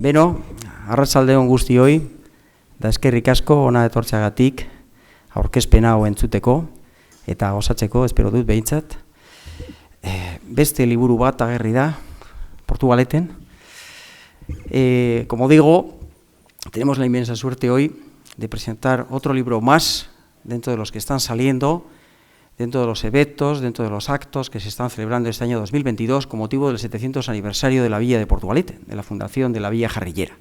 Beno, arratsaldeon guztioi, da eskerrik asko ona etortzeagatik, aurkezpen hau entzuteko eta osatzeko, espero dut behintzat. Beste liburu bat agerri da, Portugaleten. Como digo, tenemos la inmensa suerte hoy de presentar otro libro más dentro de los que están saliendo, dentro de los eventos, dentro de los actos que se están celebrando este año 2022 con motivo del 700 aniversario de la Villa de Portugalete, de la fundación de la Villa Jarrillera.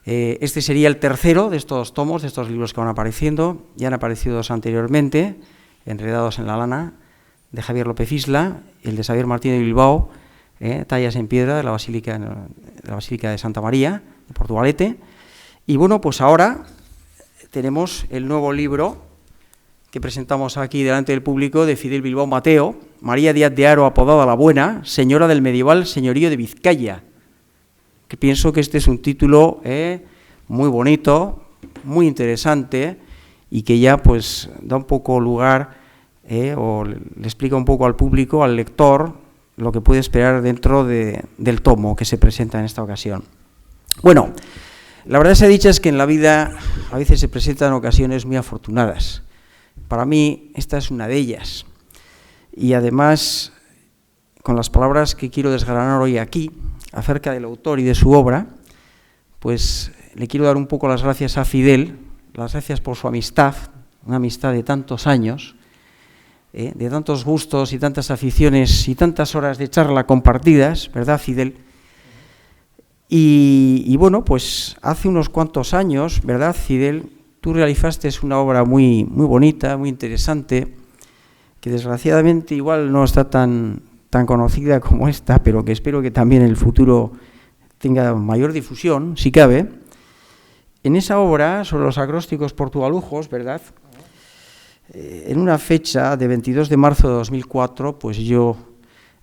Este sería el tercero de estos tomos, de estos libros que van apareciendo. Ya han aparecido dos anteriormente, Enredados en la lana, de Javier López Isla, el de Xavier Martín de Bilbao, Tallas en piedra, de la Basílica de Santa María, de Portugalete. Y bueno, pues ahora tenemos el nuevo libro que presentamos aquí delante del público de Fidel Bilbao Mateo, María Díaz de Haro, apodada La Buena, señora del medieval señorío de Vizcaya, que pienso que este es un título muy bonito, muy interesante, y que ya pues da un poco lugar, o le explica un poco al público, al lector, lo que puede esperar dentro del tomo que se presenta en esta ocasión. Bueno, la verdad sea dicha es que en la vida a veces se presentan ocasiones muy afortunadas. Para mí esta es una de ellas, y además con las palabras que quiero desgranar hoy aquí acerca del autor y de su obra, pues le quiero dar un poco las gracias a Fidel, las gracias por su amistad, una amistad de tantos años, de tantos gustos y tantas aficiones y tantas horas de charla compartidas, ¿verdad, Fidel? Y bueno, pues hace unos cuantos años, ¿verdad, Fidel? Tú realizaste una obra muy bonita, muy interesante, que desgraciadamente igual no está tan conocida como esta, pero que espero que también en el futuro tenga mayor difusión, si cabe. En esa obra, sobre los acrósticos portugalujos, ¿verdad? En una fecha de 22 de marzo de 2004, pues yo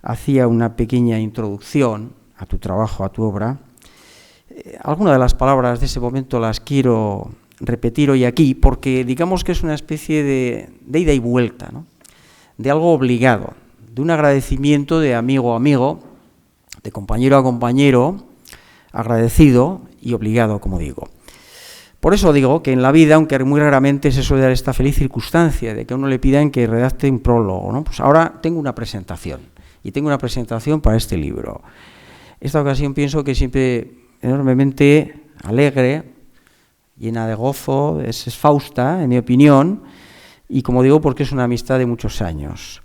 hacía una pequeña introducción a tu trabajo, a tu obra. Algunas de las palabras de ese momento las quiero repetir hoy aquí, porque digamos que es una especie de ida y vuelta, ¿no? De algo obligado, de un agradecimiento de amigo a amigo, de compañero a compañero, agradecido y obligado, como digo. Por eso digo que en la vida, aunque muy raramente se suele dar esta feliz circunstancia de que a uno le pidan que redacte un prólogo, ¿no? Pues ahora tengo una presentación, y tengo una presentación para este libro. Esta ocasión pienso que siempre enormemente alegre, llena de gozo, es fausta, en mi opinión, y como digo, porque es una amistad de muchos años.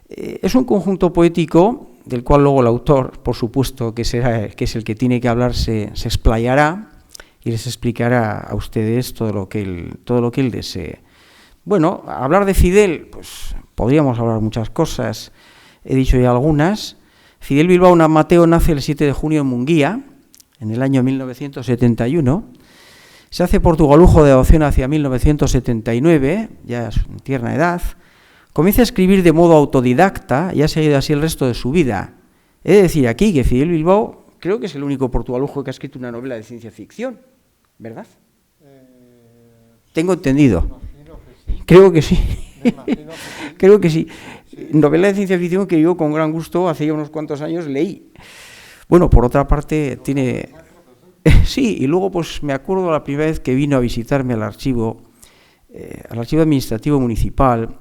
Es un conjunto poético del cual luego el autor, por supuesto, que es el que tiene que hablar, se explayará y les explicará a ustedes todo lo que él desee. Bueno, hablar de Fidel, pues podríamos hablar muchas cosas, he dicho ya algunas. Fidel Bilbao Mateo nace el 7 de junio en Munguía, en el año 1971, se hace portugalujo de adopción hacia 1979, ya es en tierna edad, comienza a escribir de modo autodidacta y ha seguido así el resto de su vida. He de decir aquí que Fidel Bilbao creo que es el único portugalujo que ha escrito una novela de ciencia ficción, ¿verdad? Tengo entendido. Creo que sí. Creo que sí. Novela de ciencia ficción que yo con gran gusto hace ya unos cuantos años leí. Bueno, por otra parte tiene... Sí, y luego pues me acuerdo la primera vez que vino a visitarme al archivo administrativo municipal,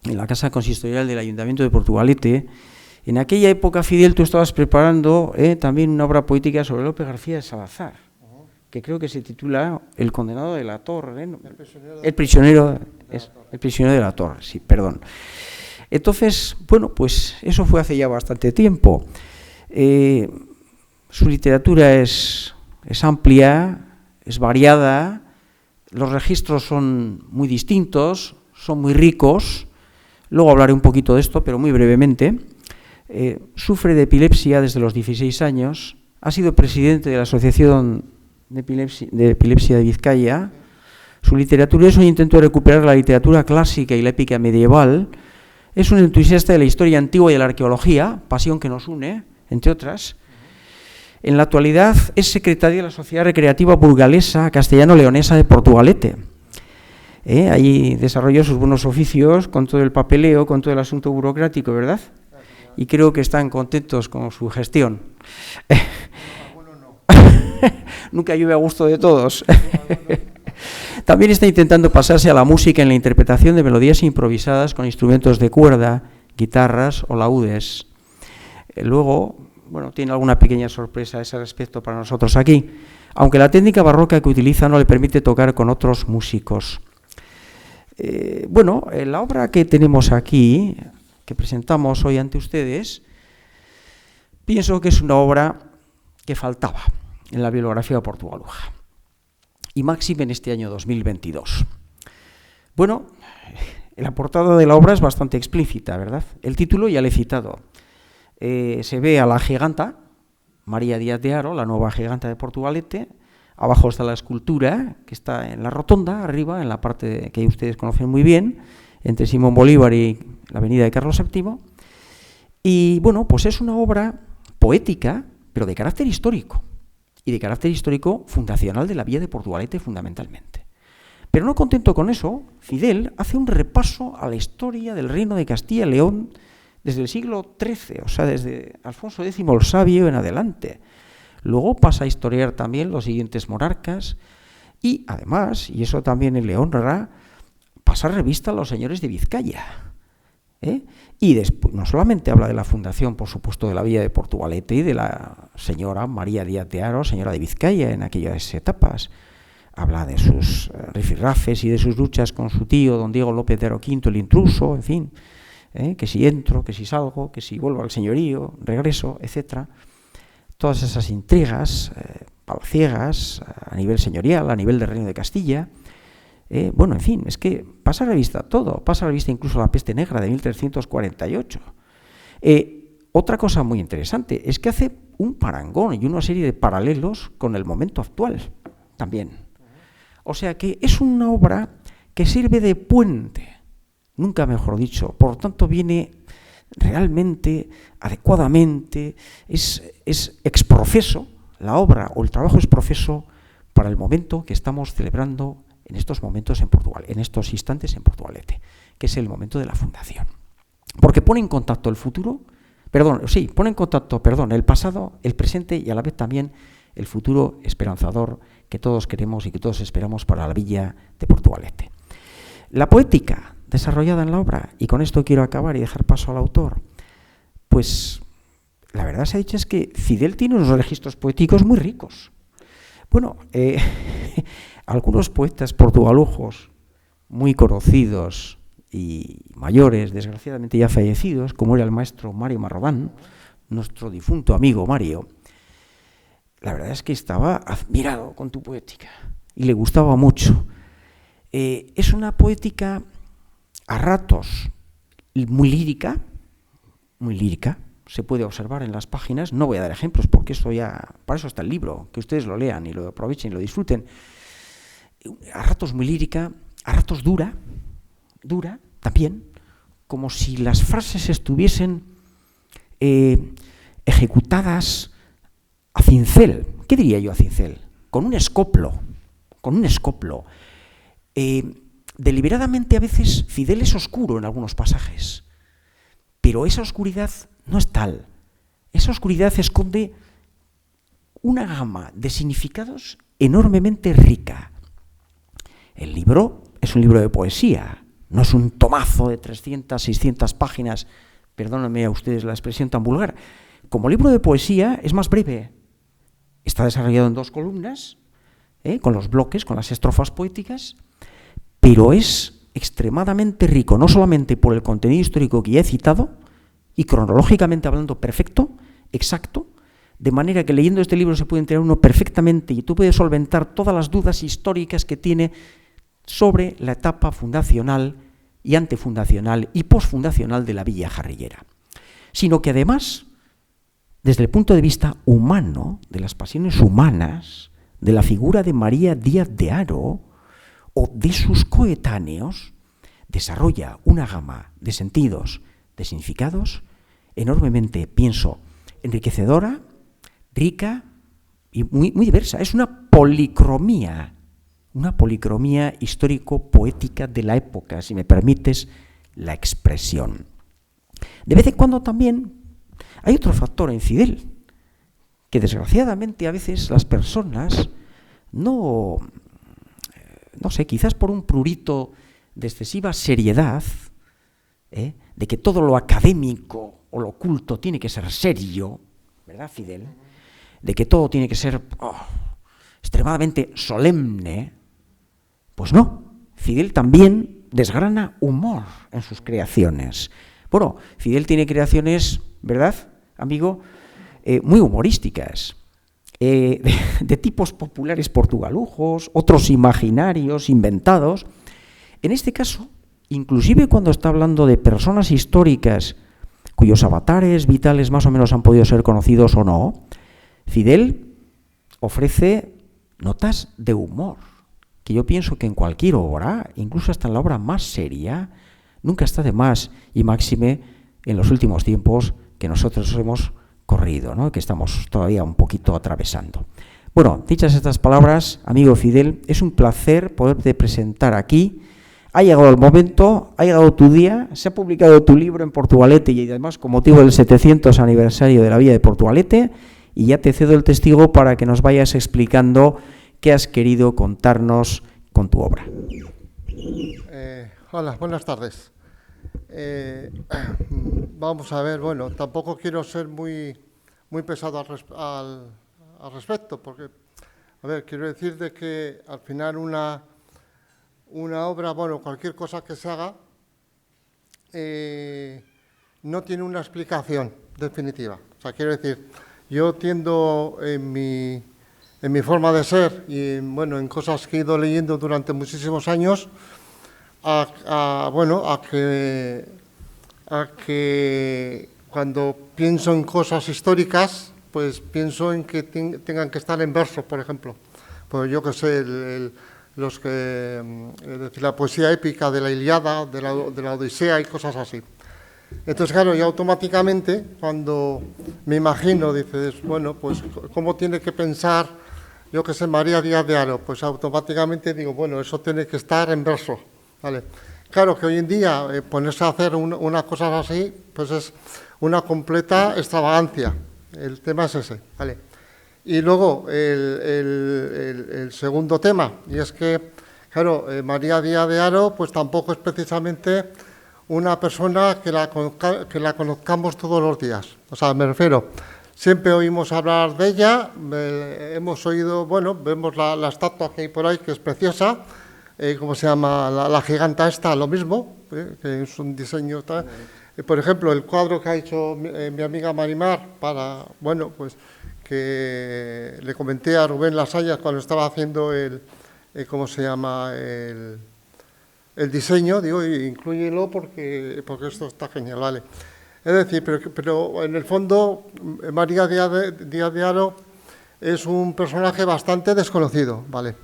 en la casa consistorial del Ayuntamiento de Portugalete. En aquella época, Fidel, tú estabas preparando también una obra poética sobre Lope García de Salazar, que creo que se titula El condenado de la torre, ¿no? El prisionero de la torre, sí, perdón. Entonces, bueno, pues eso fue hace ya bastante tiempo. Su literatura es amplia, es variada, los registros son muy distintos, son muy ricos. Luego hablaré un poquito de esto, pero muy brevemente. Sufre de epilepsia desde los 16 años, ha sido presidente de la Asociación de Epilepsia de Vizcaya. Su literatura es un intento de recuperar la literatura clásica y la épica medieval. Es un entusiasta de la historia antigua y de la arqueología, pasión que nos une, entre otras. En la actualidad es secretario de la Sociedad Recreativa Burgalesa Castellano-Leonesa de Portugalete. Allí desarrolló sus buenos oficios con todo el papeleo, con todo el asunto burocrático, ¿verdad? Y creo que están contentos con su gestión. Bueno, no. Nunca llueve a gusto de todos. También está intentando pasarse a la música en la interpretación de melodías improvisadas con instrumentos de cuerda, guitarras o laúdes. Luego, bueno, tiene alguna pequeña sorpresa a ese respecto para nosotros aquí, aunque la técnica barroca que utiliza no le permite tocar con otros músicos. Bueno, la obra que tenemos aquí, que presentamos hoy ante ustedes, pienso que es una obra que faltaba en la bibliografía portugaluja, y máxime en este año 2022. Bueno, la portada de la obra es bastante explícita, ¿verdad? El título ya le he citado. Se ve a la giganta, María Díaz de Haro, la nueva giganta de Portugalete. Abajo está la escultura, que está en la rotonda, arriba, en la parte que ustedes conocen muy bien, entre Simón Bolívar y la avenida de Carlos VII. Y bueno, pues es una obra poética, pero de carácter histórico, y de carácter histórico fundacional de la villa de Portugalete fundamentalmente. Pero no contento con eso, Fidel hace un repaso a la historia del reino de Castilla y León desde el siglo XIII, o sea, desde Alfonso X el Sabio en adelante. Luego pasa a historiar también los siguientes monarcas y además, y eso también le honra, pasa revista a los señores de Vizcaya. Y después, no solamente habla de la fundación, por supuesto, de la villa de Portugalete y de la señora María Díaz de Haro, señora de Vizcaya, en aquellas etapas. Habla de sus rifirrafes y de sus luchas con su tío, don Diego López de Haro V, el intruso, en fin, que si entro, que si salgo, que si vuelvo al señorío, regreso, etcétera. Todas esas intrigas palaciegas a nivel señorial, a nivel del Reino de Castilla. Bueno, en fin, es que pasa a revista todo, pasa a revista incluso la peste negra de 1348. Otra cosa muy interesante es que hace un parangón y una serie de paralelos con el momento actual también. O sea que es una obra que sirve de puente, nunca mejor dicho, por lo tanto viene realmente, adecuadamente, es exprofeso, la obra o el trabajo es profeso para el momento que estamos celebrando en estos momentos en Portugal, en estos instantes en Portugalete, que es el momento de la fundación. Porque pone en contacto el futuro, pone en contacto, el pasado, el presente y a la vez también el futuro esperanzador que todos queremos y que todos esperamos para la villa de Portugalete. La poética desarrollada en la obra, y con esto quiero acabar y dejar paso al autor, pues la verdad se ha dicho es que Fidel tiene unos registros poéticos muy ricos. Bueno, algunos poetas portugalujos muy conocidos y mayores, desgraciadamente ya fallecidos, como era el maestro Mario Marrodán, nuestro difunto amigo Mario, la verdad es que estaba admirado con tu poética y le gustaba mucho. Es una poética a ratos muy lírica, se puede observar en las páginas. No voy a dar ejemplos porque para eso está el libro, que ustedes lo lean y lo aprovechen y lo disfruten. A ratos muy lírica, a ratos dura también, como si las frases estuviesen ejecutadas a cincel. ¿Qué diría yo a cincel? Con un escoplo. Deliberadamente a veces Fidel es oscuro en algunos pasajes, pero esa oscuridad no es tal. Esa oscuridad esconde una gama de significados enormemente rica. El libro es un libro de poesía, no es un tomazo de 300, 600 páginas, perdónenme a ustedes la expresión tan vulgar. Como libro de poesía es más breve, está desarrollado en 2 columnas, con los bloques, con las estrofas poéticas, pero es extremadamente rico, no solamente por el contenido histórico que ya he citado, y cronológicamente hablando perfecto, exacto, de manera que leyendo este libro se puede enterar uno perfectamente y tú puedes solventar todas las dudas históricas que tiene sobre la etapa fundacional y antefundacional y posfundacional de la villa jarrillera, sino que además, desde el punto de vista humano, de las pasiones humanas, de la figura de María Díaz de Haro o de sus coetáneos, desarrolla una gama de sentidos, de significados enormemente, pienso, enriquecedora, rica y muy diversa. Es una policromía histórico-poética de la época, si me permites la expresión. De vez en cuando también hay otro factor en Fidel que desgraciadamente a veces las personas no sé, quizás por un prurito de excesiva seriedad, de que todo lo académico o lo culto tiene que ser serio, ¿verdad, Fidel? De que todo tiene que ser extremadamente solemne, pues no, Fidel también desgrana humor en sus creaciones. Bueno, Fidel tiene creaciones, ¿verdad, amigo?, muy humorísticas, de tipos populares portugalujos, otros imaginarios, inventados. En este caso, inclusive cuando está hablando de personas históricas cuyos avatares vitales más o menos han podido ser conocidos o no, Fidel ofrece notas de humor, que yo pienso que en cualquier obra, incluso hasta en la obra más seria, nunca está de más, y máxime en los últimos tiempos que nosotros hemos corrido, ¿no?, que estamos todavía un poquito atravesando. Bueno, dichas estas palabras, amigo Fidel, es un placer poderte presentar aquí. Ha llegado el momento, ha llegado tu día, se ha publicado tu libro en Portugalete y además con motivo del 700 aniversario de la vida de Portugalete, y ya te cedo el testigo para que nos vayas explicando qué has querido contarnos con tu obra. Hola, buenas tardes. Vamos a ver, bueno, tampoco quiero ser muy pesado al respecto, porque, a ver, quiero decir de que al final una obra, bueno, cualquier cosa que se haga, no tiene una explicación definitiva. O sea, quiero decir, yo tiendo en mi forma de ser y, bueno, en cosas que he ido leyendo durante muchísimos años, a que cuando pienso en cosas históricas, pues pienso en que tengan que estar en verso, por ejemplo. Pues yo que sé, la poesía épica de la Ilíada, de la Odisea y cosas así. Entonces, claro, yo automáticamente, cuando me imagino, dices, bueno, pues, ¿cómo tiene que pensar, yo que sé, María Díaz de Haro? Pues automáticamente digo, bueno, eso tiene que estar en verso, ¿vale? Claro que hoy en día ponerse a hacer una cosa así, pues es una completa extravagancia. El tema es ese, ¿vale? Y luego el segundo tema, y es que, claro, María Díaz de Haro, pues tampoco es precisamente una persona que la conozcamos todos los días. O sea, me refiero, siempre oímos hablar de ella, hemos oído, bueno, vemos la estatua que hay por ahí, que es preciosa. ¿Cómo se llama? La giganta esta, lo mismo, que es un diseño tal. Por ejemplo, el cuadro que ha hecho mi amiga Marimar para, bueno, pues que le comenté a Rubén Lasallas cuando estaba haciendo ¿cómo se llama? El diseño, digo, inclúyelo porque esto está genial, ¿vale? Es decir, pero en el fondo María Díaz de Haro es un personaje bastante desconocido, ¿vale?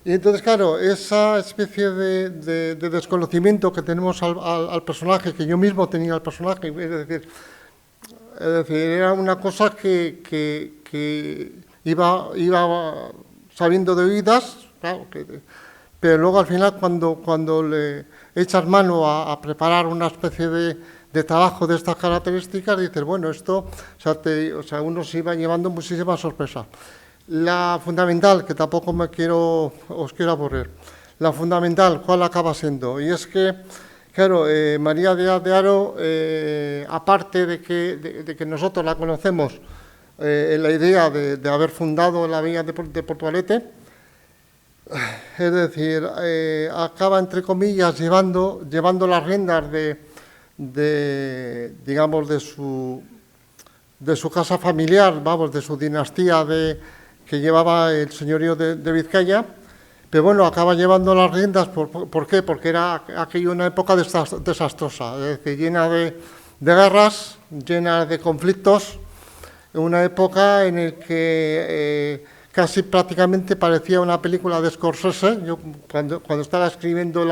Y entonces, claro, esa especie de desconocimiento que tenemos al personaje, que yo mismo tenía al personaje, es decir, era una cosa que iba sabiendo de oídas, claro, pero luego al final cuando le echas mano a preparar una especie de trabajo de estas características, dices, bueno, esto, o sea, uno se iba llevando muchísimas sorpresas. La fundamental, que tampoco os quiero aburrir, la fundamental, ¿cuál acaba siendo? Y es que, claro, María Díaz de Haro, aparte de que nosotros la conocemos en la idea de haber fundado la Villa de Portugalete, es decir, acaba, entre comillas, llevando las riendas digamos, de su casa familiar, vamos, de su dinastía que llevaba el señorío de Vizcaya, pero bueno, acaba llevando las riendas, ¿por qué? Porque era aquella una época desastrosa, es decir, llena de guerras, llena de conflictos, una época en la que casi prácticamente parecía una película de Scorsese. Yo cuando estaba escribiendo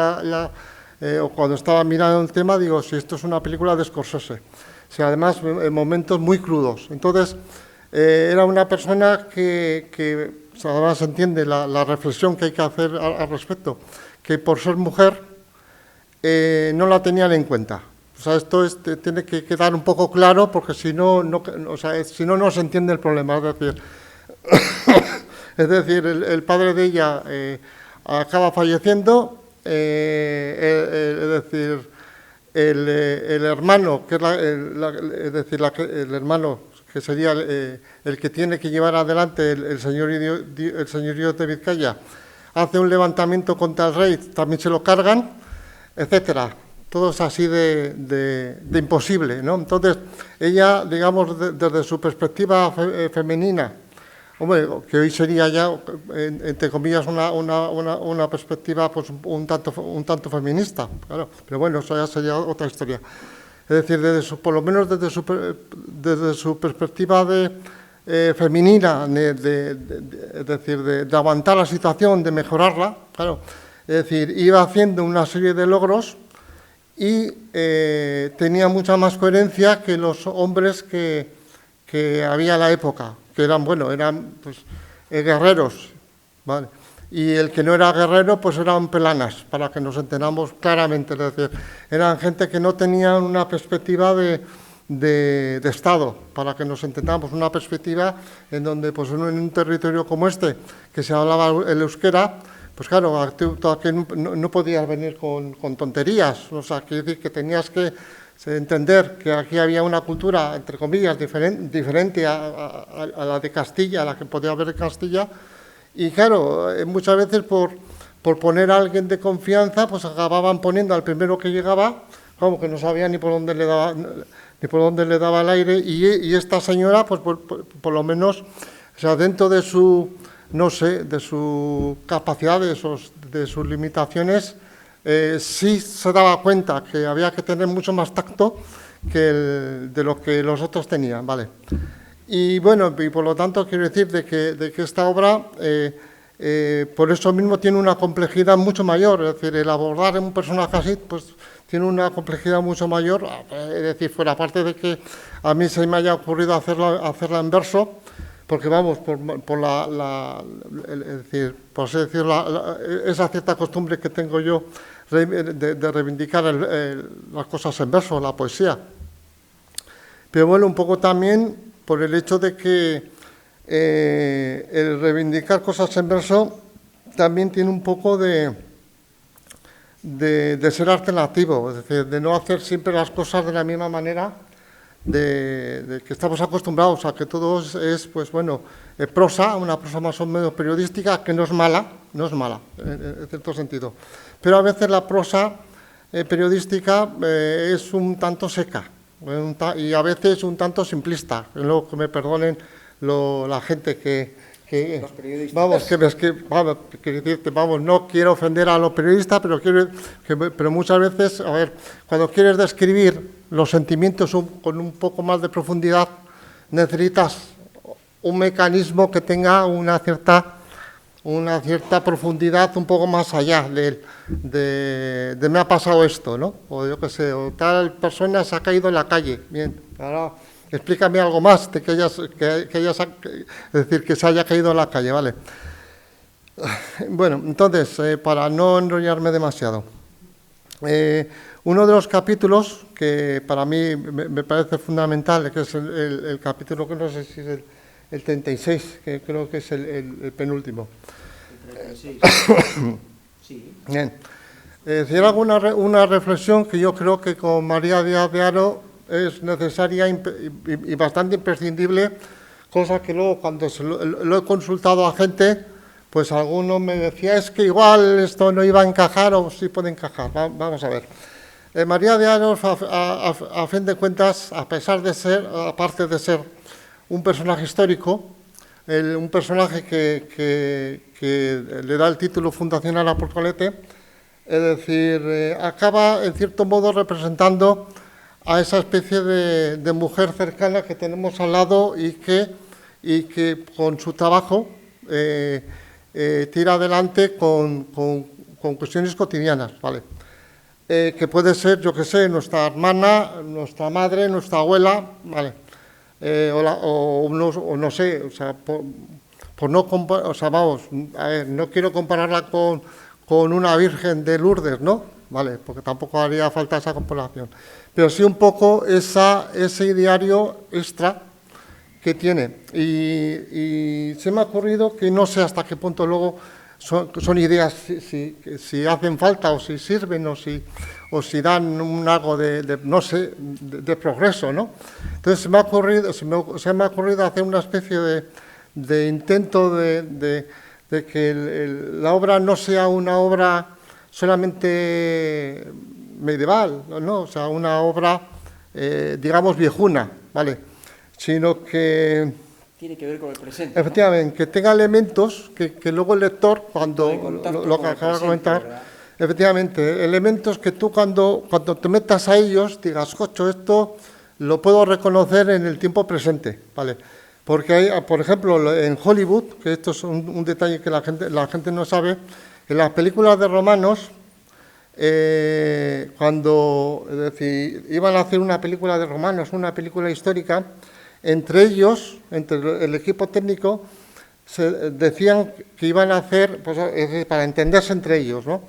o cuando estaba mirando el tema, digo, si esto es una película de Scorsese. O sea, además, en momentos muy crudos. Entonces, era una persona que o sea, además entiende la reflexión que hay que hacer al respecto, que por ser mujer no la tenían en cuenta. O sea, esto tiene que quedar un poco claro porque si no, si no se entiende el problema. Es decir, el padre de ella acaba falleciendo, es decir, el hermano, que es el hermano que sería el que tiene que llevar adelante el señorío de Vizcaya, hace un levantamiento contra el rey, también se lo cargan, etcétera. Todo es así de imposible, ¿no? Entonces, ella, digamos, desde su perspectiva femenina, hombre, que hoy sería ya, entre comillas, una perspectiva pues, un tanto feminista, claro, pero bueno, eso ya sería otra historia. Es decir, por lo menos desde su perspectiva femenina, es decir, de aguantar la situación, de mejorarla, claro, es decir, iba haciendo una serie de logros y tenía mucha más coherencia que los hombres que había en la época, que eran pues, guerreros, ¿vale? Y el que no era guerrero, pues eran pelanas, para que nos entendamos claramente. Es decir, eran gente que no tenían una perspectiva de Estado, para que nos entendamos, una perspectiva en donde, pues en un territorio como este, que se hablaba el euskera, pues claro, aquí no podías venir con tonterías, o sea, quiere decir que tenías que entender que aquí había una cultura, entre comillas, diferente a la de Castilla, a la que podía haber en Castilla, y claro, muchas veces por poner a alguien de confianza, pues acababan poniendo al primero que llegaba, como que no sabía ni por dónde le daba el aire, y esta señora, pues por lo menos, o sea, dentro de su, no sé, de su capacidad, de sus limitaciones, sí se daba cuenta que había que tener mucho más tacto de lo que los otros tenían, ¿vale? Y bueno, y por lo tanto quiero decir de que esta obra, por eso mismo tiene una complejidad mucho mayor, es decir, el abordar un personaje así, pues tiene una complejidad mucho mayor, es decir, fuera parte de que a mí se me haya ocurrido hacerla en verso, porque vamos, es decir, por así decirlo, esa cierta costumbre que tengo yo de reivindicar las cosas en verso, la poesía. Pero bueno, un poco también por el hecho de que el reivindicar cosas en verso también tiene un poco de ser alternativo, es decir, de no hacer siempre las cosas de la misma manera de que estamos acostumbrados a que todo es pues bueno, prosa, una prosa más o menos periodística, que no es mala, en cierto sentido. Pero a veces la prosa periodística es un tanto seca y a veces un tanto simplista. Luego que me perdonen la gente los periodistas. Vamos, no quiero ofender a los periodistas, pero muchas veces, a ver, cuando quieres describir los sentimientos con un poco más de profundidad, necesitas un mecanismo que tenga una cierta profundidad un poco más allá de me ha pasado esto, ¿no? O yo qué sé, o tal persona se ha caído en la calle. Bien, ahora explícame algo más de es decir, que se haya caído en la calle, ¿vale? Bueno, entonces, para no enrollarme demasiado, uno de los capítulos que para mí me parece fundamental, que es el capítulo que no sé si es el 36, que creo que es el penúltimo. El 36. Sí. Bien. Decir una reflexión que yo creo que con María Díaz de Haro es necesaria y bastante imprescindible, cosa que luego cuando lo he consultado a gente, pues alguno me decía, es que igual esto no iba a encajar o sí puede encajar. Vamos a ver. María de Haro, a fin de cuentas, aparte de ser un personaje histórico, un personaje que le da el título fundacional a Portugalete, es decir, acaba en cierto modo representando a esa especie de mujer cercana que tenemos al lado y que con su trabajo tira adelante con cuestiones cotidianas, ¿vale? Que puede ser, yo qué sé, nuestra hermana, nuestra madre, nuestra abuela, ¿vale? O no sé, o sea, por no comparar, o sea, vamos, a ver, no quiero compararla con una virgen de Lourdes, ¿no? ¿vale? Porque tampoco haría falta esa comparación. Pero sí un poco ese ideario extra que tiene. Y se me ha ocurrido que no sé hasta qué punto luego son ideas si hacen falta o si sirven o si dan algo no sé, de progreso, ¿no? Entonces se me ha ocurrido hacer una especie de intento de que la obra no sea una obra solamente medieval, ¿no? O sea, una obra, digamos, viejuna, ¿vale? Sino que tiene que ver con el presente. Efectivamente, que tenga elementos que luego el lector, cuando lo que acaba de comentar, ¿verdad? Efectivamente, elementos que tú cuando te metas a ellos digas, cocho, esto lo puedo reconocer en el tiempo presente, ¿vale? Porque hay, por ejemplo, en Hollywood, que esto es un detalle que la gente no sabe, en las películas de romanos, cuando es decir, iban a hacer una película de romanos, una película histórica, entre ellos, entre el equipo técnico, se decían que iban a hacer, pues, para entenderse entre ellos, ¿no?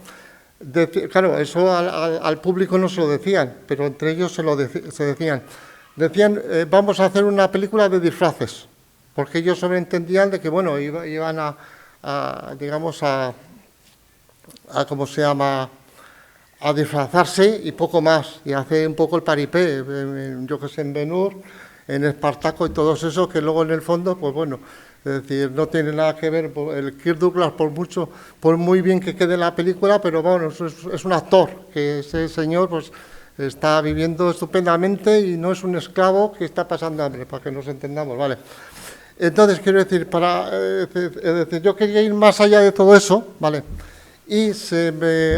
Claro, eso al público no se lo decían, pero entre ellos se decían. Decían, vamos a hacer una película de disfraces, porque ellos sobreentendían de que, bueno, iban digamos, ¿cómo se llama?, a disfrazarse y poco más, y hacer un poco el paripé, yo que sé, en Ben-Hur, en Espartaco y todos esos, que luego en el fondo, pues bueno, es decir, no tiene nada que ver, el Kirk Douglas, por muy bien que quede la película, pero bueno, es un actor, que ese señor pues está viviendo estupendamente y no es un esclavo que está pasando hambre, para que nos entendamos, ¿vale? Entonces, quiero decir, yo quería ir más allá de todo eso, ¿vale? Y se me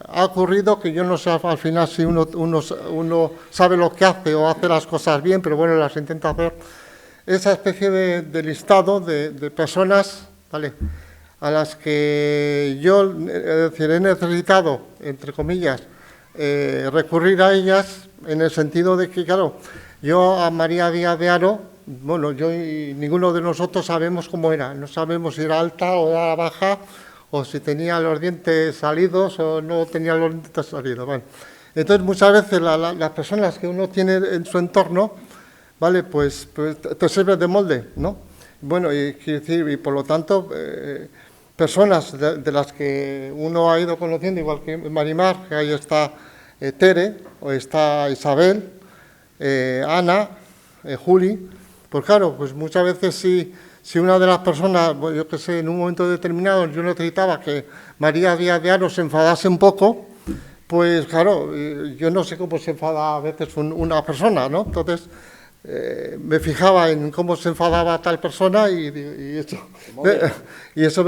ha ocurrido que yo no sé al final si uno sabe lo que hace o hace las cosas bien, pero bueno, las intenta hacer, esa especie de listado de personas, ¿vale?, a las que yo es decir, he necesitado, entre comillas, recurrir a ellas en el sentido de que, claro, yo a María Díaz de Haro, bueno, yo y ninguno de nosotros sabemos cómo era, no sabemos si era alta o era baja, o si tenía los dientes salidos o no tenía los dientes salidos. Bueno, entonces, muchas veces las personas que uno tiene en su entorno, ¿vale?, pues te sirven de molde, ¿no? Bueno, y por lo tanto, personas de las que uno ha ido conociendo, igual que Marimar, que ahí está Tere, o está Isabel, Ana, Juli, pues claro, pues muchas veces si una de las personas, yo que sé, en un momento determinado yo necesitaba que María Díaz de Haro se enfadase un poco, pues claro, yo no sé cómo se enfada a veces una persona, ¿no? Entonces me fijaba en cómo se enfadaba tal persona y eso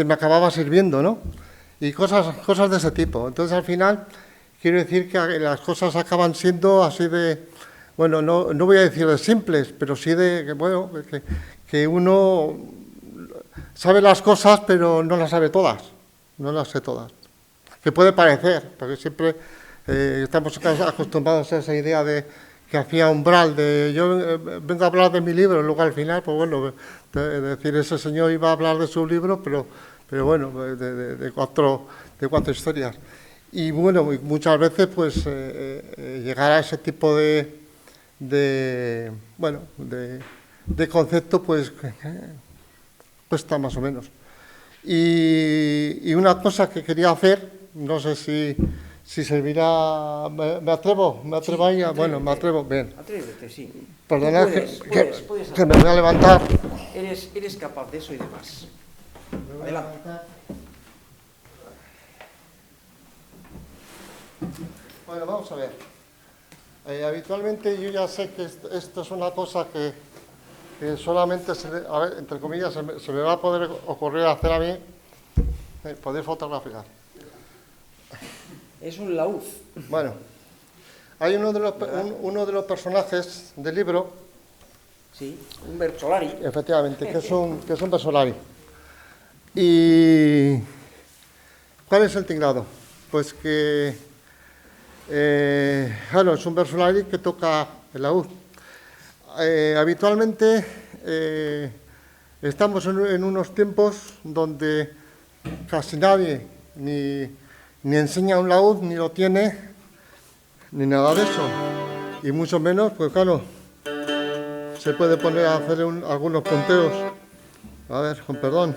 me acababa sirviendo, ¿no? Y cosas de ese tipo. Entonces, al final, quiero decir que las cosas acaban siendo así de... Bueno, no voy a decir de simples, pero sí de, bueno, que uno sabe las cosas, pero no las sabe todas, no las sé todas. Que puede parecer, porque siempre estamos acostumbrados a esa idea de que hacía Umbral, de yo vengo a hablar de mi libro, luego al final, pues bueno, es decir, ese señor iba a hablar de su libro, pero bueno, de cuatro historias. Y bueno, muchas veces, pues, llegar a ese tipo de concepto, pues cuesta más o menos. Y una cosa que quería hacer, no sé si servirá, ¿me atrevo? ¿Me atrevo ahí? Bueno, me atrevo, bien. Atrévete, sí. Perdonad puedes que me voy a levantar. Eres capaz de eso y demás. Adelante. Bueno, vamos a ver. Habitualmente yo ya sé que esto es una cosa que solamente, a ver, entre comillas, se me va a poder ocurrir hacer a mí, poder fotografiar. Es un laúd. Bueno, hay uno de los personajes del libro. Sí, un Bersolari. Efectivamente, que es un Bersolari. ¿Y cuál es el tinglado? Pues que... claro, es un Bersolari que toca el laúd. Habitualmente estamos en unos tiempos donde casi nadie ni enseña un laúd, ni lo tiene, ni nada de eso. Y mucho menos, pues claro, se puede poner a hacer algunos punteos. A ver, con perdón.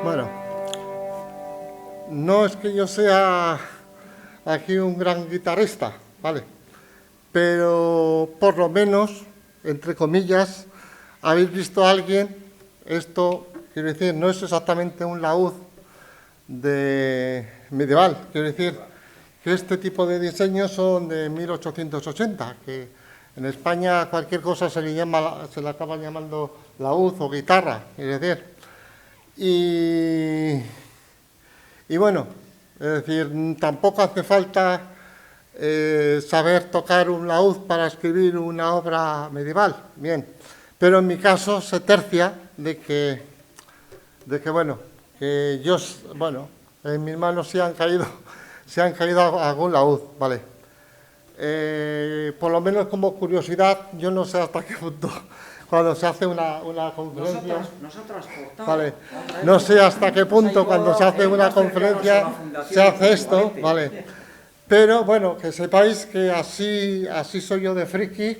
Bueno, no es que yo sea aquí un gran guitarrista, ¿vale? Pero por lo menos, entre comillas, habéis visto a alguien, esto, quiero decir, no es exactamente un laúd medieval, quiero decir, que este tipo de diseños son de 1880, que en España cualquier cosa se le acaba llamando laúd o guitarra, quiero decir. Y bueno, es decir, tampoco hace falta saber tocar un laúd para escribir una obra medieval, bien, pero en mi caso se tercia de que bueno, que yo, bueno, en mis manos se han caído algún laúd, ¿vale? Por lo menos como curiosidad, yo no sé hasta qué punto, cuando se hace una conferencia, nos ha transportado. Vale, no sé hasta qué punto cuando se hace una conferencia se hace esto, ¿vale? Pero bueno, que sepáis que así soy yo de friki,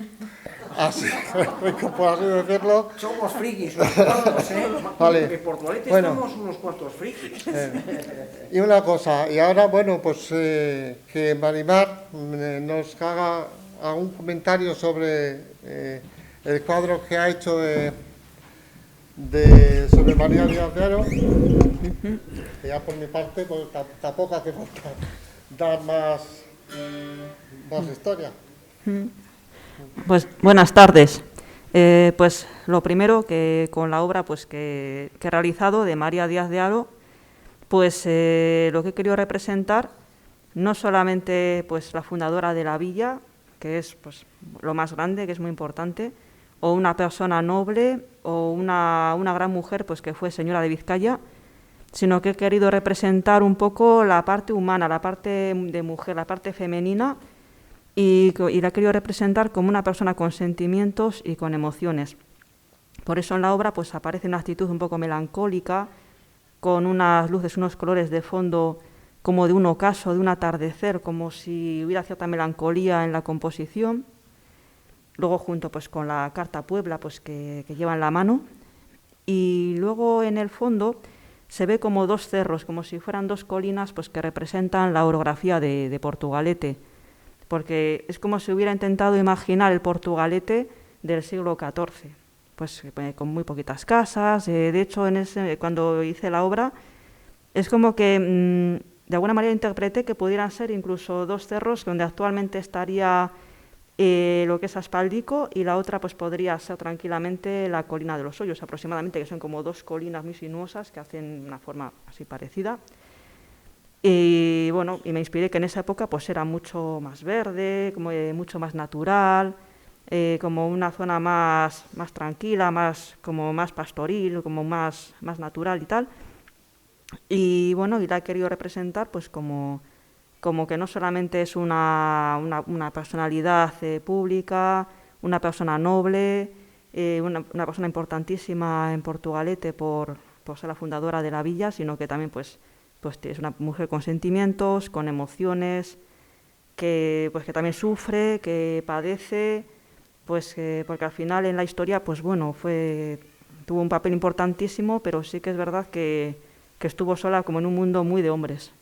así, por así decirlo. Somos frikis, todos, ¿eh? Vale. En Portugalete Bueno. estamos unos cuantos frikis. Y una cosa, y ahora, bueno, pues que Marimar nos haga algún comentario sobre el cuadro que ha hecho sobre María Díaz de Haro. Que ya por mi parte, pues tampoco hace falta dar más historia. Pues buenas tardes. Pues lo primero que con la obra pues que he realizado de María Díaz de Haro, pues lo que he querido representar no solamente pues la fundadora de la villa, que es pues lo más grande, que es muy importante, o una persona noble o una gran mujer pues que fue señora de Vizcaya, sino que he querido representar un poco la parte humana, la parte de mujer, la parte femenina, y la he querido representar como una persona con sentimientos y con emociones. Por eso en la obra pues aparece una actitud un poco melancólica, con unas luces, unos colores de fondo como de un ocaso, de un atardecer, como si hubiera cierta melancolía en la composición. Luego junto pues con la carta a Puebla pues que lleva en la mano, y luego en el fondo se ve como dos cerros, como si fueran dos colinas pues que representan la orografía de Portugalete, porque es como si hubiera intentado imaginar el Portugalete del siglo XIV, pues con muy poquitas casas. De hecho, cuando hice la obra, es como que de alguna manera interpreté que pudieran ser incluso dos cerros donde actualmente estaría lo que es Aspaldico, y la otra pues podría ser tranquilamente la colina de los Hoyos, aproximadamente, que son como dos colinas muy sinuosas que hacen una forma así parecida. Y bueno, y me inspiré que en esa época pues era mucho más verde, como mucho más natural, como una zona más tranquila, como más pastoril, como más natural y tal. Y bueno, y la he querido representar pues como que no solamente es una personalidad pública, una persona noble, una persona importantísima en Portugalete por ser la fundadora de la villa, sino que también pues es una mujer con sentimientos, con emociones, que también sufre, que padece, pues porque al final en la historia pues bueno, tuvo un papel importantísimo, pero sí que es verdad que estuvo sola como en un mundo muy de hombres,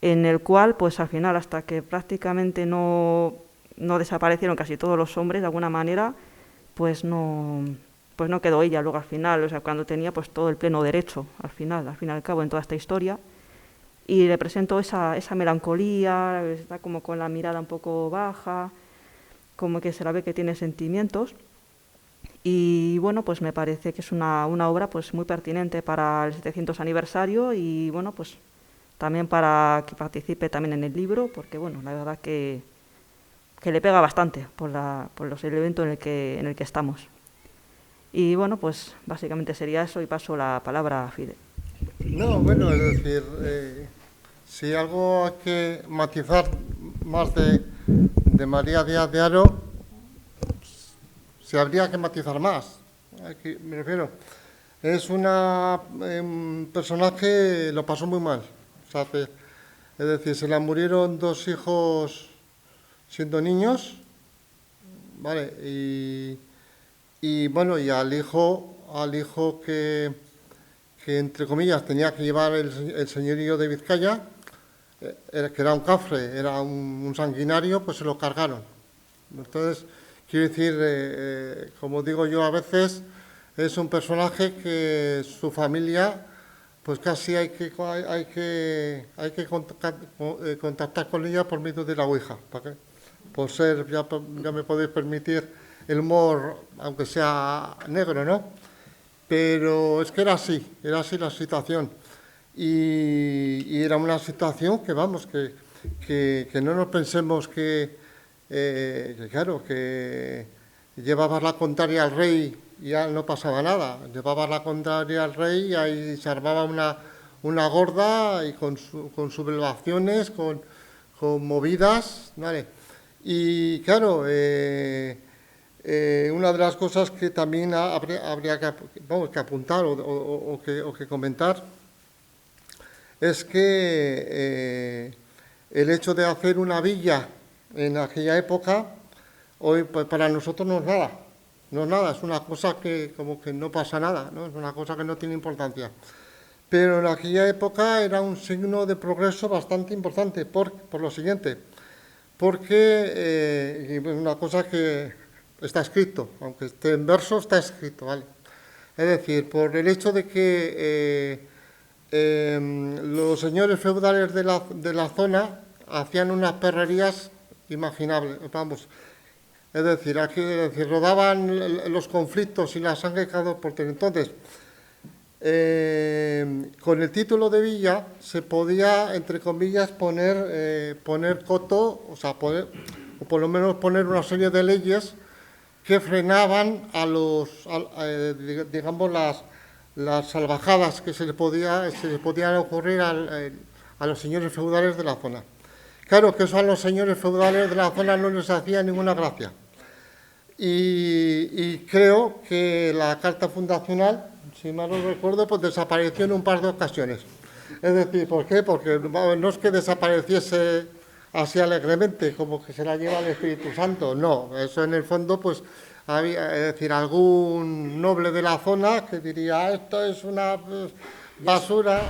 en el cual pues al final, hasta que prácticamente no desaparecieron casi todos los hombres de alguna manera, pues no quedó ella luego al final, o sea, cuando tenía pues todo el pleno derecho al fin y al cabo en toda esta historia. Y le presento esa melancolía, está como con la mirada un poco baja, como que se la ve que tiene sentimientos. Y bueno, pues me parece que es una obra pues muy pertinente para el 700 aniversario y bueno, pues también para que participe también en el libro, porque bueno, la verdad que le pega bastante por el evento en el que estamos. Y bueno, pues básicamente sería eso y paso la palabra a Fidel. No, bueno, es decir, si algo hay que matizar más de María Díaz de Haro, si habría que matizar más, aquí me refiero. Es un personaje, lo pasó muy mal. O sea, es decir, se le murieron 2 hijos siendo niños, ¿vale? Y bueno, y al hijo que entre comillas tenía que llevar el señorío de Vizcaya, que era un cafre, era un sanguinario, pues se lo cargaron. Entonces, quiero decir, como digo yo a veces, es un personaje que su familia, pues casi hay que contactar con ella por medio de la Ouija, ¿para qué? Por ser, ya me podéis permitir el humor, aunque sea negro, ¿no? Pero es que era así la situación. Y era una situación que, vamos, que no nos pensemos que claro, que llevabas la contraria al rey y ya no pasaba nada. Llevabas la contraria al rey y ahí se armaba una gorda y con sublevaciones, con movidas, ¿vale? Y claro, una de las cosas que también habría que apuntar o que comentar es que el hecho de hacer una villa en aquella época, hoy pues, para nosotros no es nada, es una cosa que como que no pasa nada, ¿no? Es una cosa que no tiene importancia. Pero en aquella época era un signo de progreso bastante importante por lo siguiente, porque una cosa que está escrito, aunque esté en verso, está escrito, ¿vale? Es decir, por el hecho de que los señores feudales de la zona hacían unas perrerías imaginables, vamos, es decir, aquí rodaban los conflictos y la sangre cada por tener. Entonces, con el título de villa se podía, entre comillas, poner coto, o sea, o por lo menos poner una serie de leyes que frenaban digamos, las salvajadas que se le podían ocurrir a los señores feudales de la zona. Claro que eso a los señores feudales de la zona no les hacía ninguna gracia. Y creo que la carta fundacional, si mal no recuerdo, pues desapareció en un par de ocasiones. Es decir, ¿por qué? Porque no es que desapareciese así alegremente, como que se la lleva el Espíritu Santo, no. Eso en el fondo, pues, había, es decir, algún noble de la zona que diría, esto es una basura.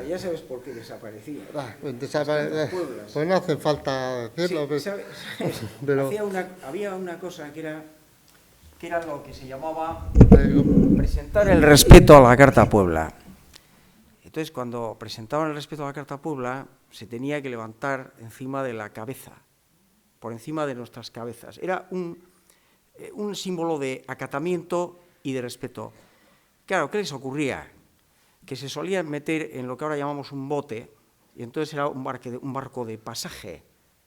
Ya sabes por qué desaparecía. Pues no hace falta decirlo. Sí, pero había una cosa que era lo que se llamaba presentar el respeto a la Carta Puebla. Entonces, cuando presentaban el respeto a la Carta Puebla, se tenía que levantar encima de la cabeza, por encima de nuestras cabezas. Era un símbolo de acatamiento y de respeto. Claro, ¿qué les ocurría? Que se solían meter en lo que ahora llamamos un bote, y entonces era un barco de pasaje